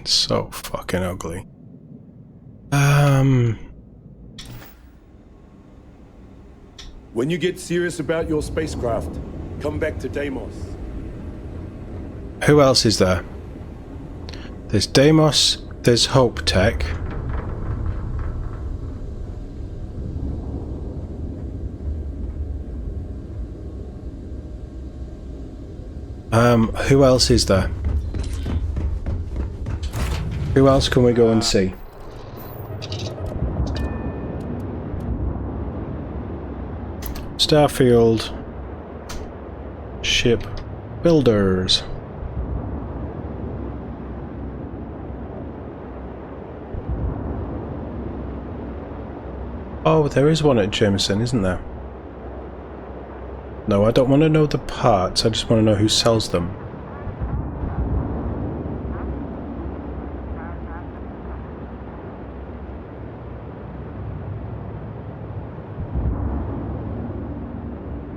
So fucking ugly. When you get serious about your spacecraft, come back to Deimos. Who else is there? There's Deimos, there's Hope Tech. Who else is there? Who else can we go and see? Starfield ship builders. Oh, there is one at Jameson, isn't there? No, I don't want to know the parts, I just want to know who sells them.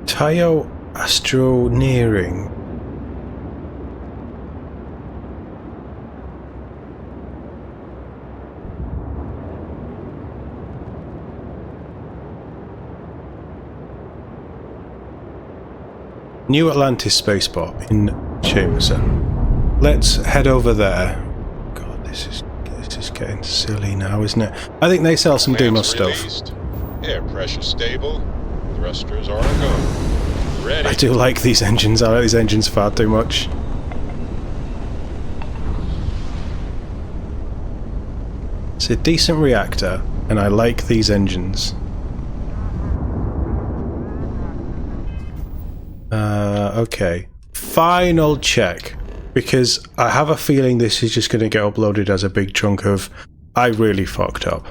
Tayo Astroneering. New Atlantis spaceport in Jameson. Let's head over there. God, this is getting silly now, isn't it? I think they sell some Deimos stuff. Released. Air pressure stable. Thrusters are a go. Ready. I do like these engines. I like these engines far too much. It's a decent reactor, and I like these engines. Okay. Final check. Because I have a feeling this is just going to get uploaded as a big chunk of I really fucked up.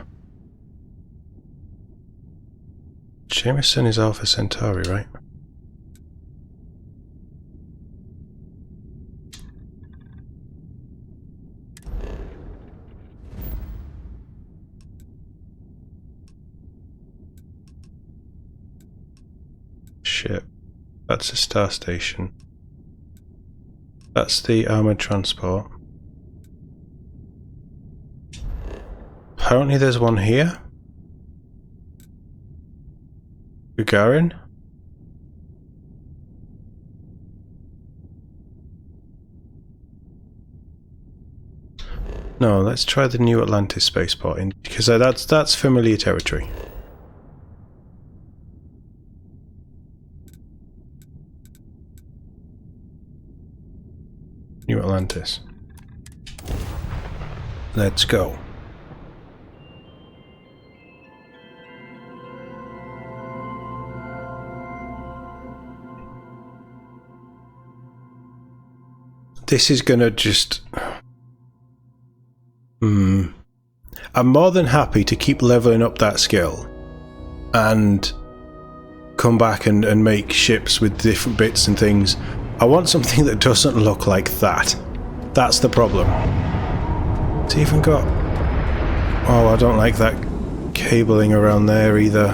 Jameson is Alpha Centauri, right? Ship. That's a star station. That's the armoured transport. Apparently there's one here. Gagarin? No, let's try the New Atlantis spaceport because that's familiar territory. New Atlantis. Let's go. This is gonna just... I'm more than happy to keep leveling up that skill and come back and make ships with different bits and things. I want something that doesn't look like that. That's the problem. It's even got... Oh, I don't like that cabling around there either.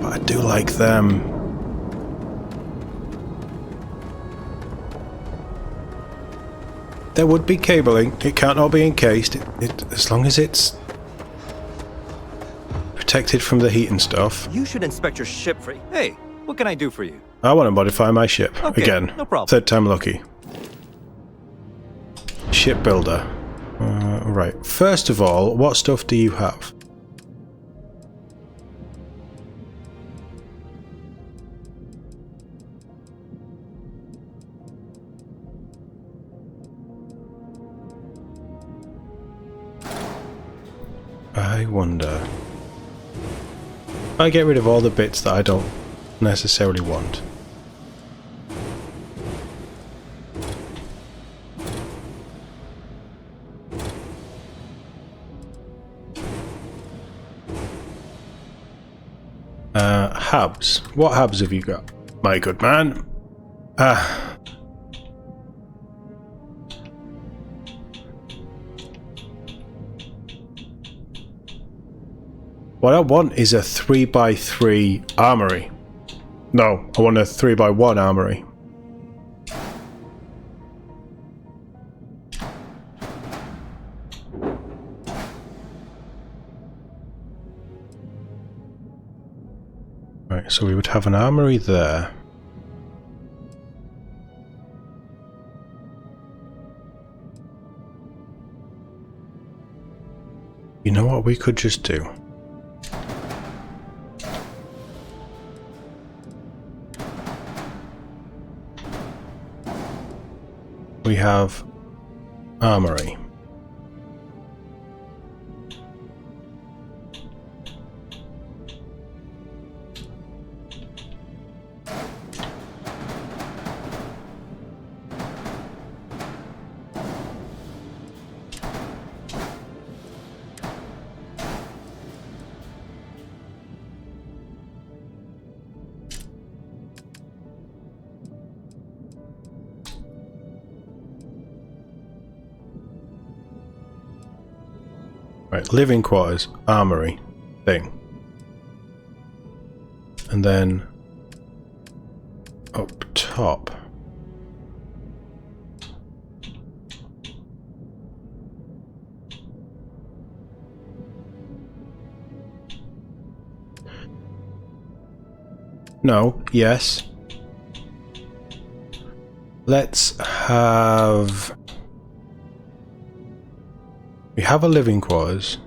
But I do like them. There would be cabling. It can't all be encased. As long as it's protected from the heat and stuff. You should inspect your ship for... Hey, what can I do for you? I want to modify my ship. Okay, again. no problem. Third time lucky. Shipbuilder. Right. First of all, what stuff do you have? I wonder. If I get rid of all the bits that I don't necessarily want. Hubs. What hubs have you got, my good man? What I want is a 3x3 armory. No, I want a 3x1 armory. Right, so we would have an armory there. You know what we could just do? We have armory. Right, living quarters, armory, thing. And then up top. No, yes. Let's have... We have a living quarters.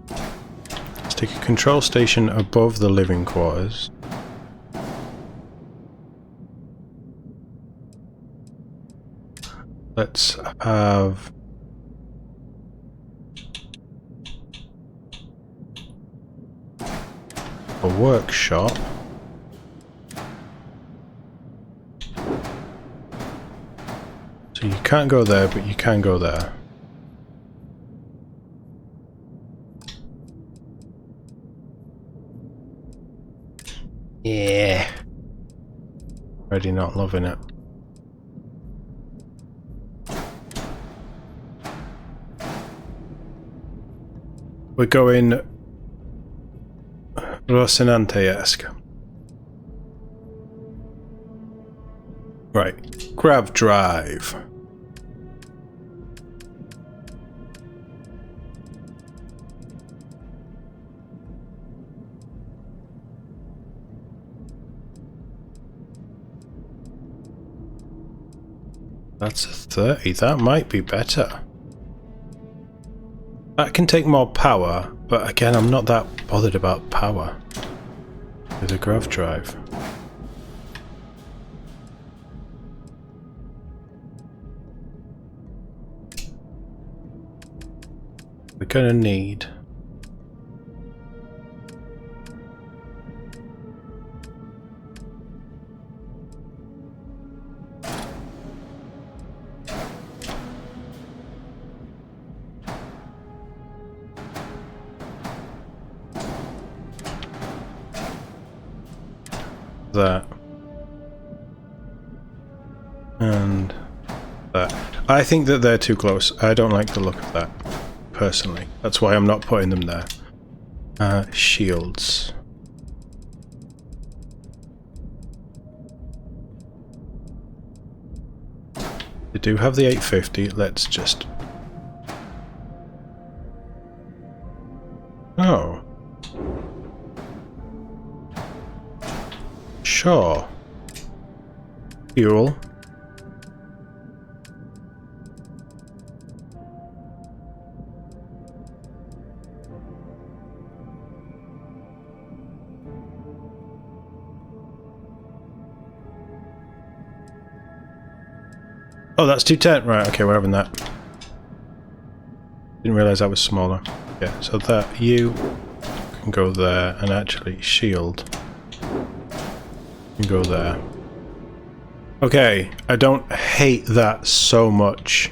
Let's take a control station above the living quarters. Let's have... a workshop. So you can't go there, but you can go there. Yeah. Already not loving it. We're going Rocinante-esque. Right. Grav drive. That's a 30. That might be better. That can take more power, but again, I'm not that bothered about power with a grav drive. We're gonna need that and that. I think that they're too close. I don't like the look of that personally. That's why I'm not putting them there. Shields. They do have the 850. Let's just... Oh. Sure. Fuel. Oh, that's 210. Right, okay, we're having that. Didn't realise that was smaller. Yeah, so that you can go there, and actually shield can go there. Okay, I don't hate that so much.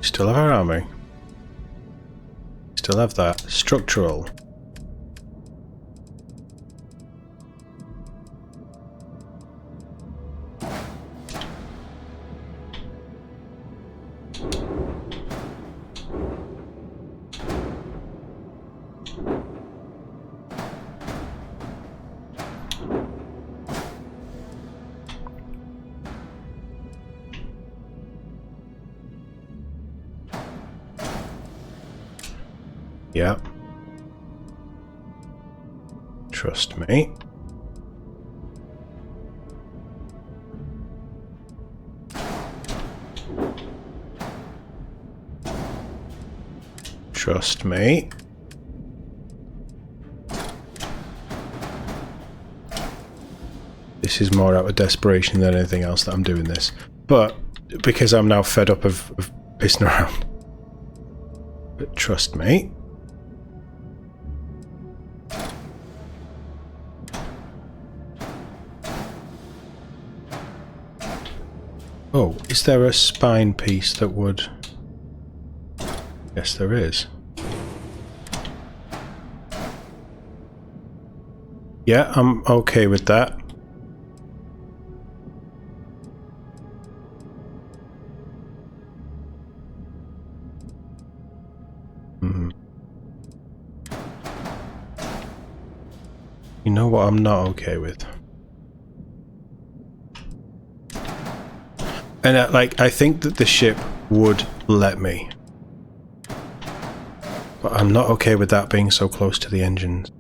Still have our army. Still have that. Structural. Yeah. Trust me. Trust me. This is more out of desperation than anything else that I'm doing this. But because I'm now fed up of pissing around. But trust me. Oh, is there a spine piece that would... Yes, there is. Yeah, I'm okay with that. You know what I'm not okay with? And I think that the ship would let me. But I'm not okay with that being so close to the engines.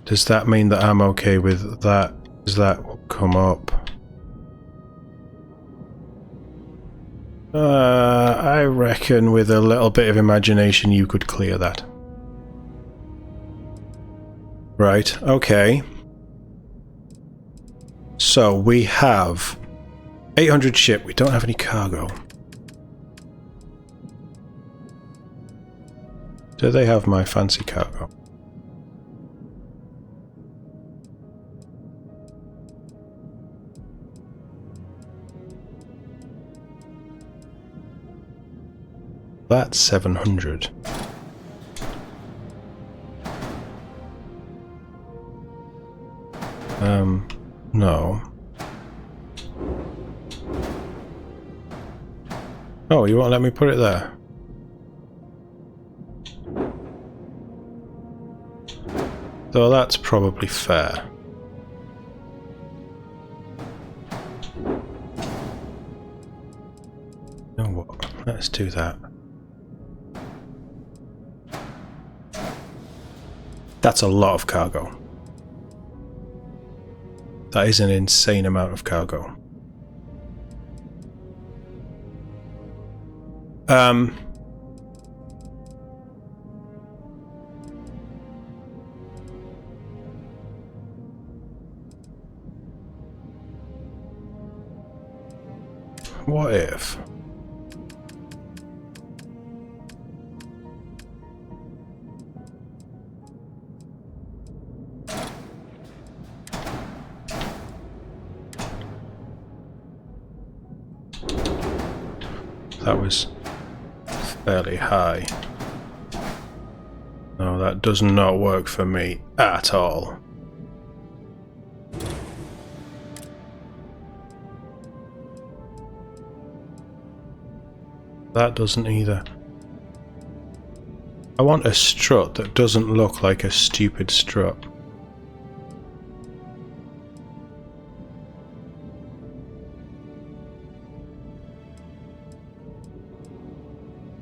Does that mean that I'm okay with that? Does that come up? I reckon with a little bit of imagination you could clear that. Right, okay. So we have 800 ship, we don't have any cargo. Do they have my fancy cargo? That's 700. No. Oh, you won't let me put it there? So that's probably fair. You know what? Let's do that. That's a lot of cargo. That is an insane amount of cargo. What if? That was fairly high. No, that does not work for me at all. That doesn't either. I want a strut that doesn't look like a stupid strut.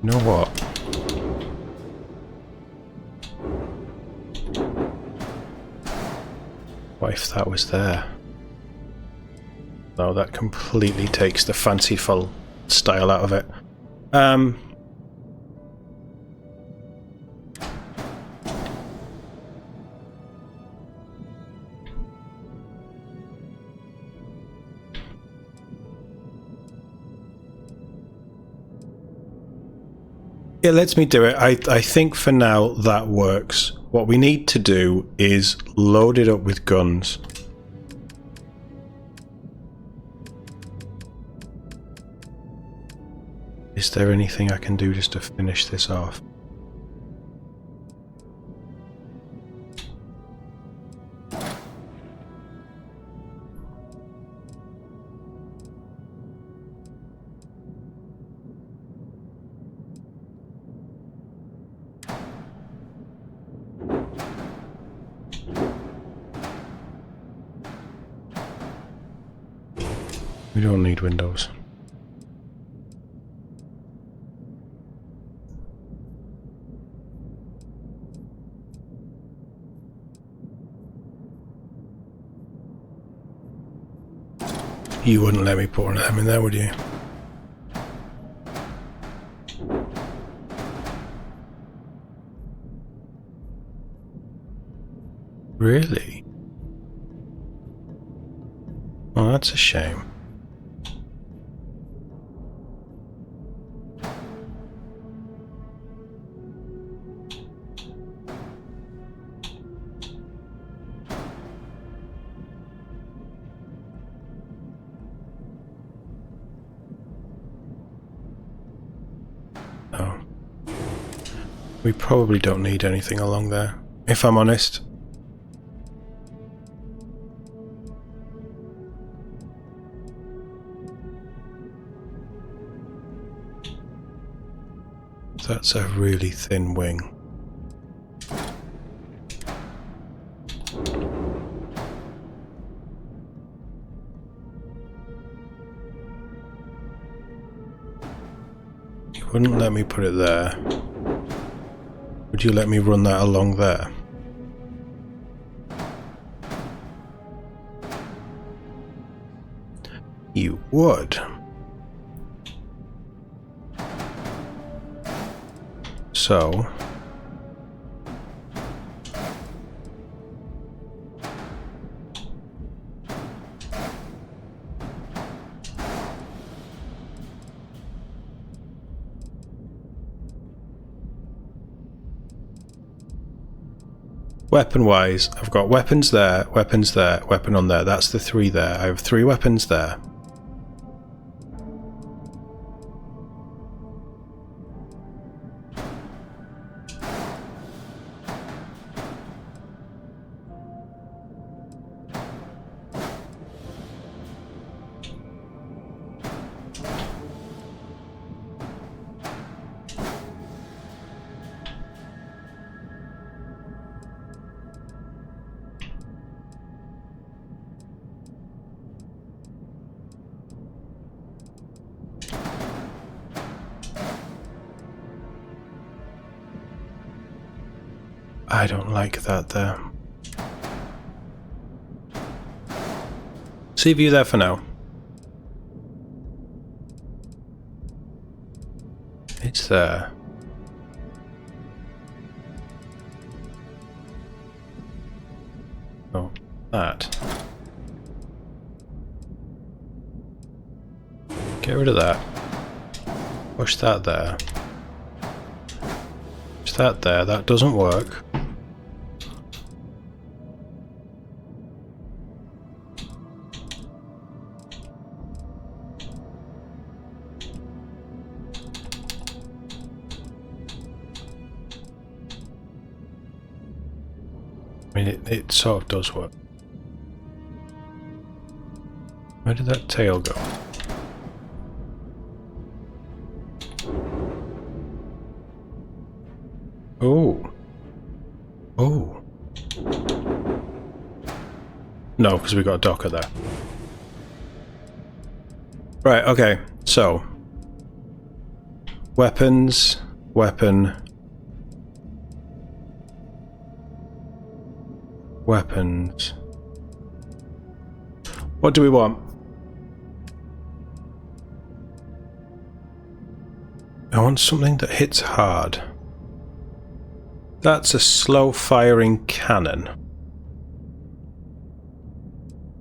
You know what? What if that was there? No, that completely takes the fanciful style out of it. It lets me do it. I think for now that works. What we need to do is load it up with guns. Is there anything I can do just to finish this off? We don't need windows. You wouldn't let me put one of them in there, would you? Really? Oh, that's a shame. Oh. We probably don't need anything along there, if I'm honest. That's a really thin wing. You wouldn't let me put it there. Would you let me run that along there? You would. So weapon wise, I've got weapons there, weapon on there. That's the 3 there. I have 3 weapons there. I don't like that there. Sea view there for now. It's there. Oh, that. Get rid of that. Push that there. Push that there. That doesn't work. I mean, it sort of does work. Where did that tail go? Oh. Oh. No, because we got a docker there. Right, okay. So. Weapons. Weapon. Weapons. What do we want? I want something that hits hard. That's a slow firing cannon.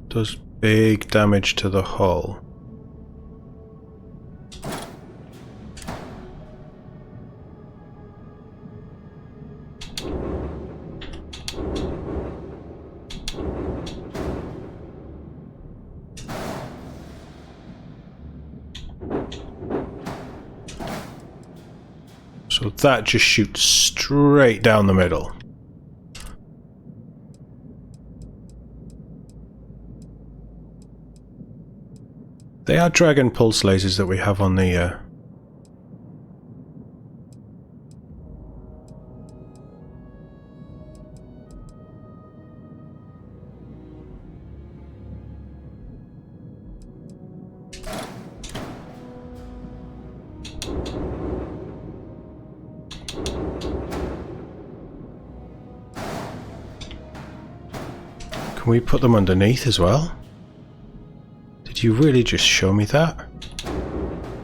Does big damage to the hull. So that just shoots straight down the middle. They are dragon pulse lasers that we have on the Can we put them underneath as well? Did you really just show me that?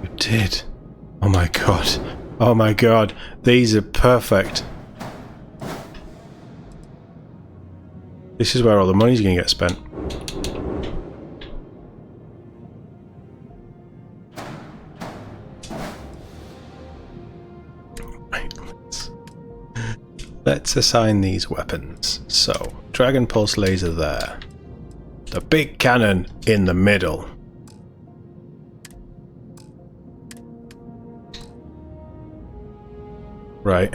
You did. Oh my god. Oh my god. These are perfect. This is where all the money's going to get spent. Right, let's assign these weapons. So, Dragon Pulse Laser there. The big cannon in the middle. Right.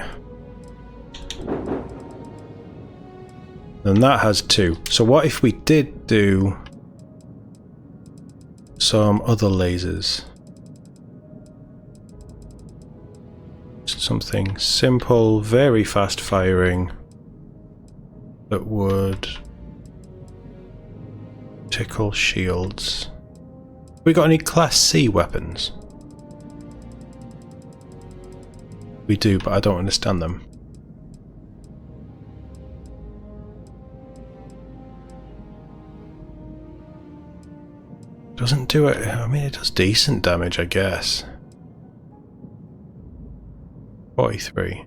Then that has 2. So what if we did do some other lasers? Something simple, very fast firing that would tickle shields. We got any Class C weapons? We do, but I don't understand them. Doesn't do it. I mean, it does decent damage, I guess. 43.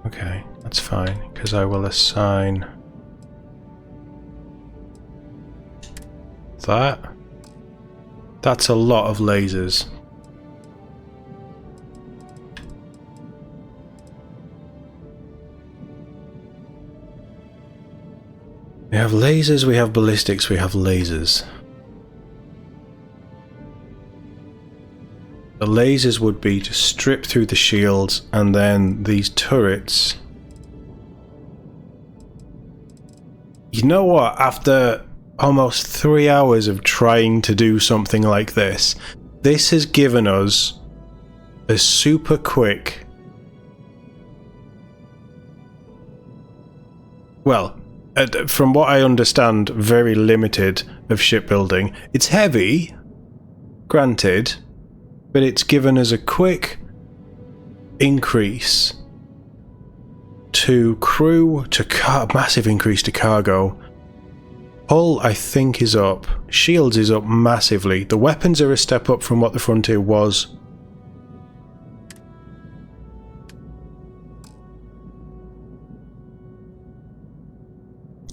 Okay, that's fine, because I will assign that. That's a lot of lasers. We have lasers, we have ballistics, we have lasers. The lasers would be to strip through the shields, and then these turrets. You know what? After almost 3 hours of trying to do something like this has given us a super quick... Well, from what I understand, very limited of shipbuilding. It's heavy, granted, but it's given us a quick increase to crew, to massive increase to cargo. Hull, I think, is up. Shields is up massively. The weapons are a step up from what the Frontier was.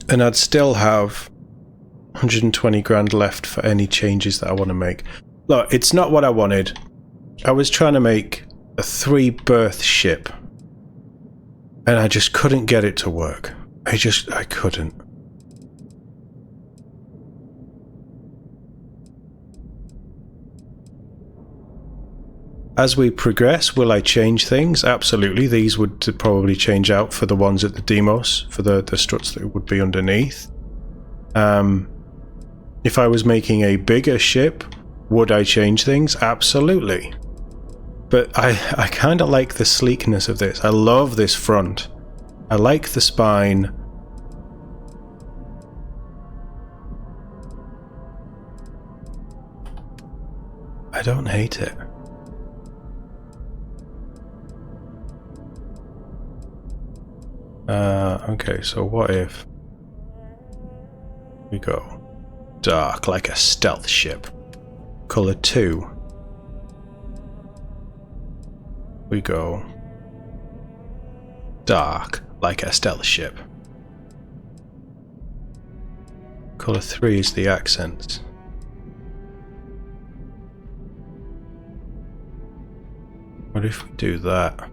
And I'd still have 120 grand left for any changes that I want to make. Look, it's not what I wanted. I was trying to make a 3-berth ship, and I just couldn't get it to work. I couldn't. As we progress, will I change things? Absolutely. These would probably change out for the ones at the Demos, for the struts that would be underneath. If I was making a bigger ship, would I change things? Absolutely. But I kind of like the sleekness of this. I love this front. I like the spine. I don't hate it. Okay, so what if we go dark like a stealth ship? Color 2. We go dark like a stealth ship. Color 3 is the accents. What if we do that?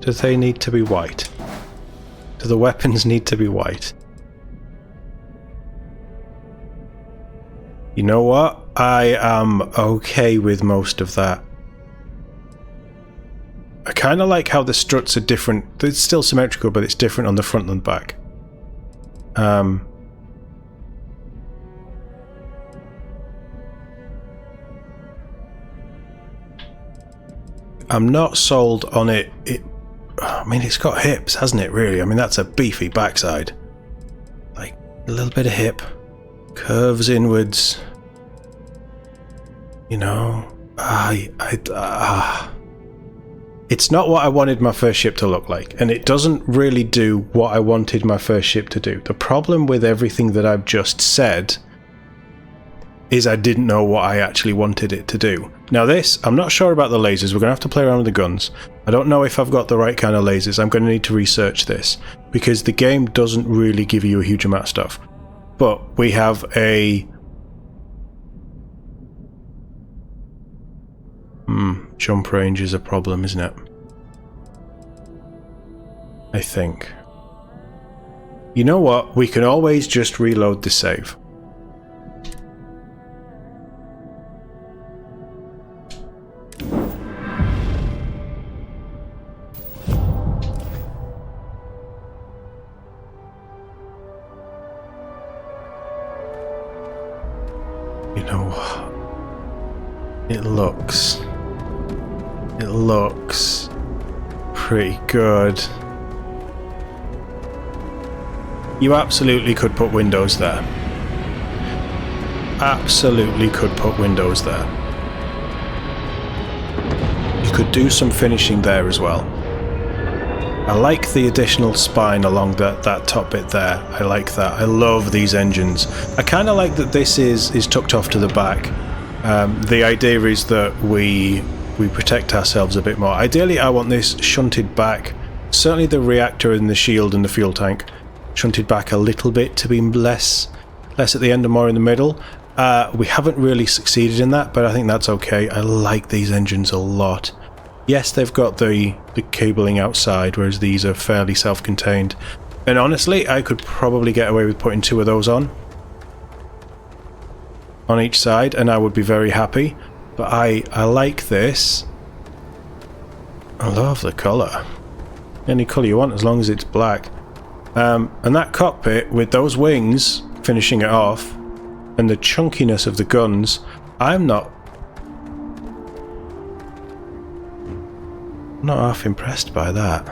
Do they need to be white? Do the weapons need to be white? You know what? I am okay with most of that. I kind of like how the struts are different. It's still symmetrical, but it's different on the front and back. I'm not sold on it. I mean, it's got hips, hasn't it, really? I mean, that's a beefy backside. Like, a little bit of hip. Curves inwards. You know, it's not what I wanted my first ship to look like, and it doesn't really do what I wanted my first ship to do. The problem with everything that I've just said is I didn't know what I actually wanted it to do. Now this, I'm not sure about the lasers. We're going to have to play around with the guns. I don't know if I've got the right kind of lasers. I'm going to need to research this, because the game doesn't really give you a huge amount of stuff. But we have a... jump range is a problem, isn't it? I think. You know what? We can always just reload the save. You know what? It looks pretty good. You absolutely could put windows there. Absolutely could put windows there. You could do some finishing there as well. I like the additional spine along that top bit there. I like that. I love these engines. I kind of like that this is tucked off to the back. The idea is that we protect ourselves a bit more. Ideally, I want this shunted back. Certainly the reactor and the shield and the fuel tank shunted back a little bit to be less at the end and more in the middle. We haven't really succeeded in that, but I think that's okay. I like these engines a lot. Yes, they've got the cabling outside, whereas these are fairly self-contained. And honestly, I could probably get away with putting 2 of those on each side, and I would be very happy. But I like this. I love the colour. Any colour you want, as long as it's black. And that cockpit with those wings finishing it off, and the chunkiness of the guns, I'm not half impressed by that.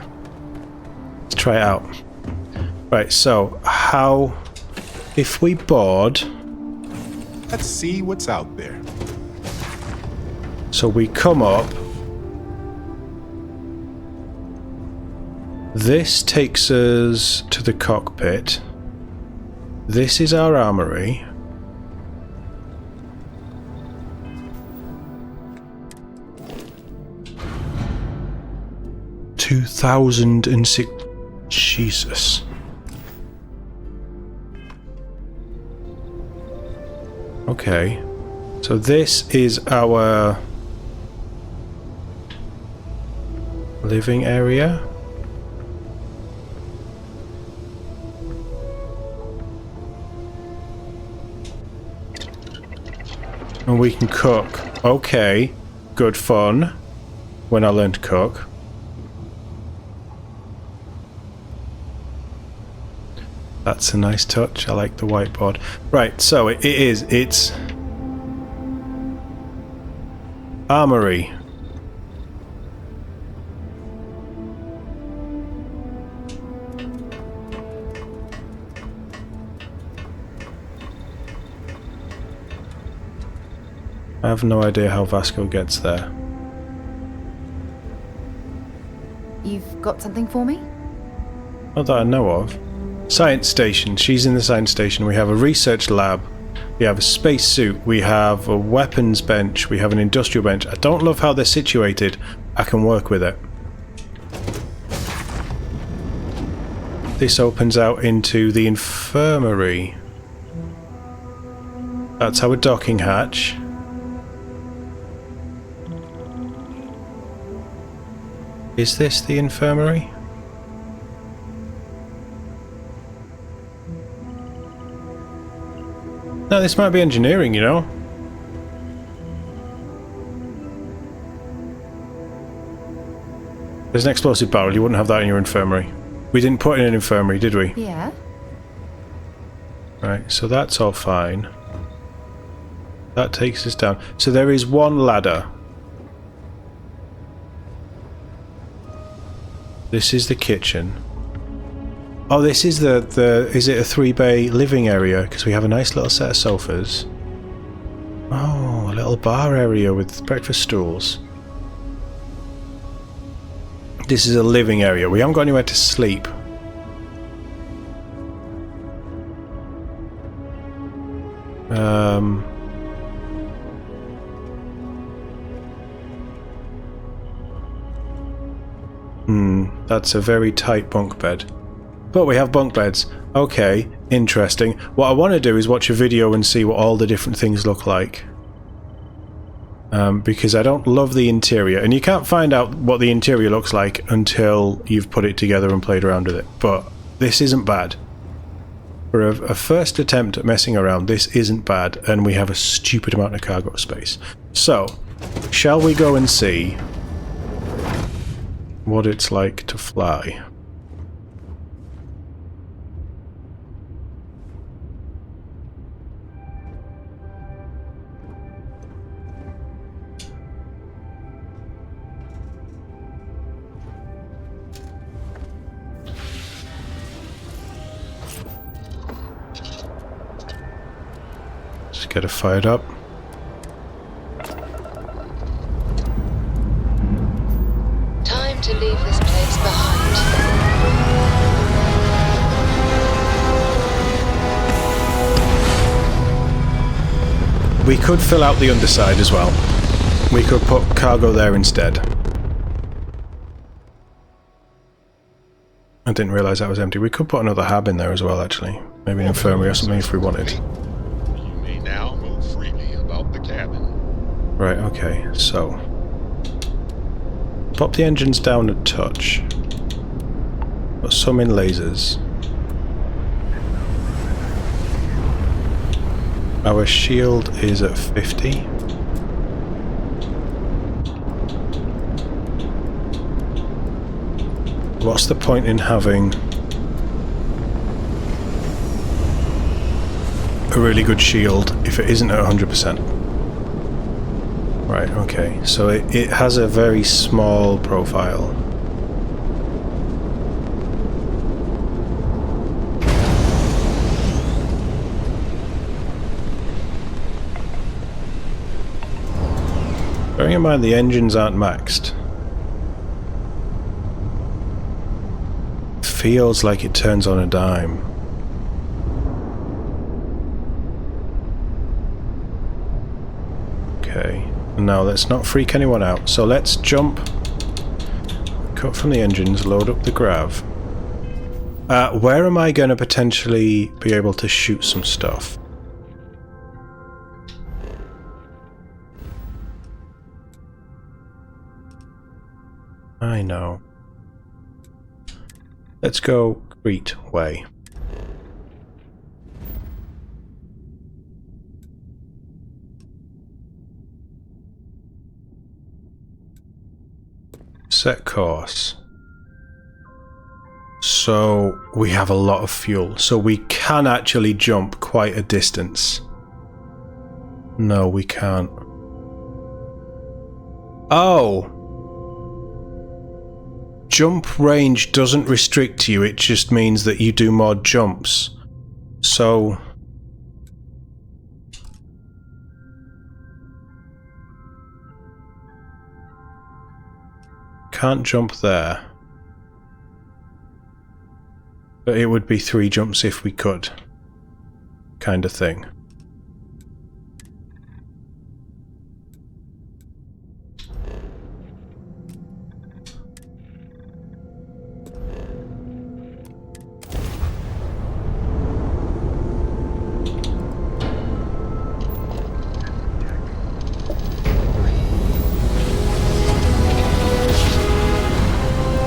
Let's try it out. Right, so how, if we board... Let's see what's out there. So we come up. This takes us to the cockpit. This is our armory. $2,006. Jesus. Okay. So this is our living area. And we can cook. Okay. Good fun. When I learn to cook. That's a nice touch. I like the whiteboard. Right, so it's armory. I have no idea how Vasco gets there. You've got something for me? Not that I know of. Science station. She's in the science station. We have a research lab. We have a space suit. We have a weapons bench. We have an industrial bench. I don't love how they're situated. I can work with it. This opens out into the infirmary. That's our docking hatch. Is this the infirmary? No, this might be engineering, you know? There's an explosive barrel. You wouldn't have that in your infirmary. We didn't put in an infirmary, did we? Yeah. Right, so that's all fine. That takes us down. So there is one ladder. This is the kitchen. Oh, this is the is it a 3-bay living area? Because we have a nice little set of sofas. Oh, a little bar area with breakfast stools. This is a living area. We haven't got anywhere to sleep. That's a very tight bunk bed. But we have bunk beds. Okay, interesting. What I want to do is watch a video and see what all the different things look like. Because I don't love the interior. And you can't find out what the interior looks like until you've put it together and played around with it. But this isn't bad. For a first attempt at messing around, this isn't bad. And we have a stupid amount of cargo space. So, shall we go and see what it's like to fly? Just get it fired up. To leave this place behind. We could fill out the underside as well. We could put cargo there instead. I didn't realise that was empty. We could put another hab in there as well, actually. Maybe an infirmary or something if we wanted. You may now move freely about the cabin. Right, okay, so pop the engines down a touch. Put some in lasers. Our shield is at 50. What's the point in having a really good shield if it isn't at 100%? Right, okay, so it has a very small profile. Bearing in mind the engines aren't maxed. Feels like it turns on a dime. Okay. Now let's not freak anyone out, so let's jump, cut from the engines, load up the grav. Where am I going to potentially be able to shoot some stuff? I know. Let's go Crete way. Set course. So we have a lot of fuel, so we can actually jump quite a distance. No, we can't. Oh! Jump range doesn't restrict you, it just means that you do more jumps. So can't jump there. But it would be 3 jumps if we could. Kind of thing.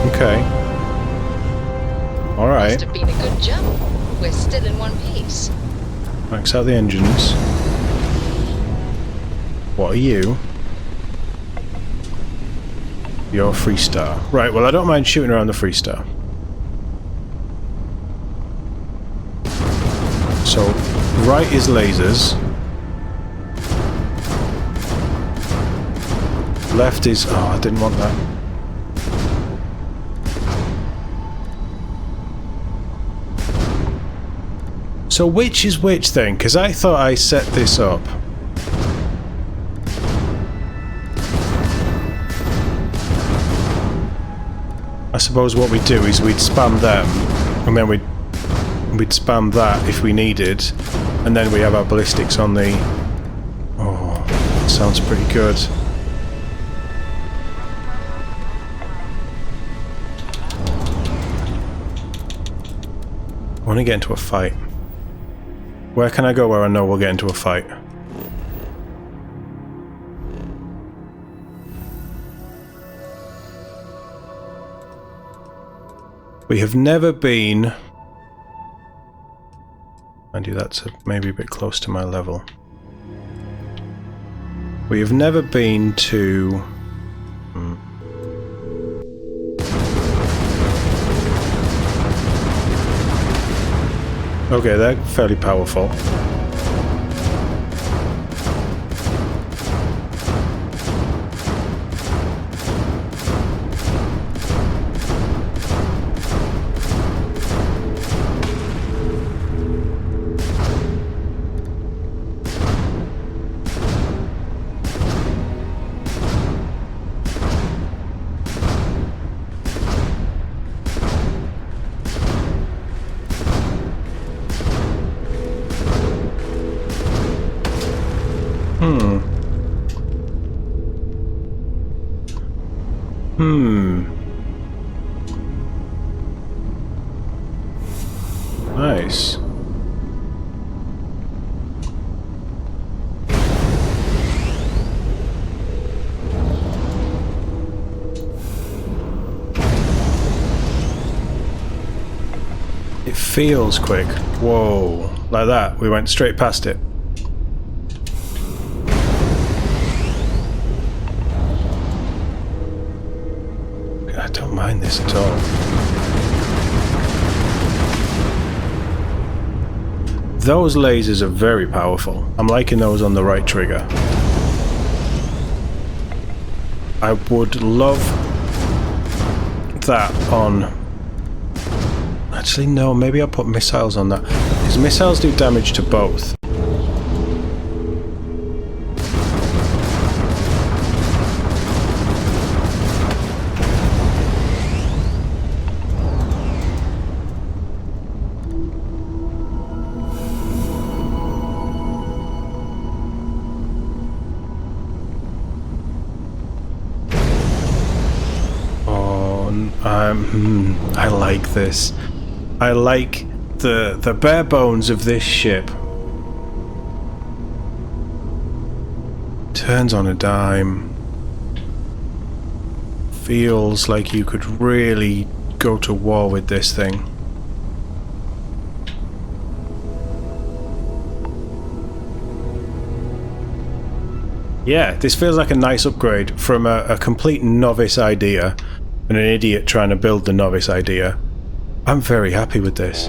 Okay. Alright. Must have been a good jump. We're still in one piece. Max out the engines. What are you? You're a Freestar. Right, well I don't mind shooting around the Freestar. So, right is lasers. Left is... oh, I didn't want that. So which is which then? Because I thought I set this up. I suppose what we'd do is we'd spam them, and then we'd spam that if we needed, and then we have our ballistics on the... Oh, that sounds pretty good. I want to get into a fight. Where can I go where I know we'll get into a fight? We have never been... Mind you, that's maybe a bit close to my level. We have never been to... Okay, they're fairly powerful. Nice. It feels quick. Whoa. Like that. We went straight past it. I don't mind this at all. Those lasers are very powerful. I'm liking those on the right trigger. I would love that on... Actually, no, maybe I'll put missiles on that. Because missiles do damage to both. I like this. I like the bare bones of this ship. Turns on a dime. Feels like you could really go to war with this thing. Yeah, this feels like a nice upgrade from a complete novice idea and an idiot trying to build the novice idea. I'm very happy with this.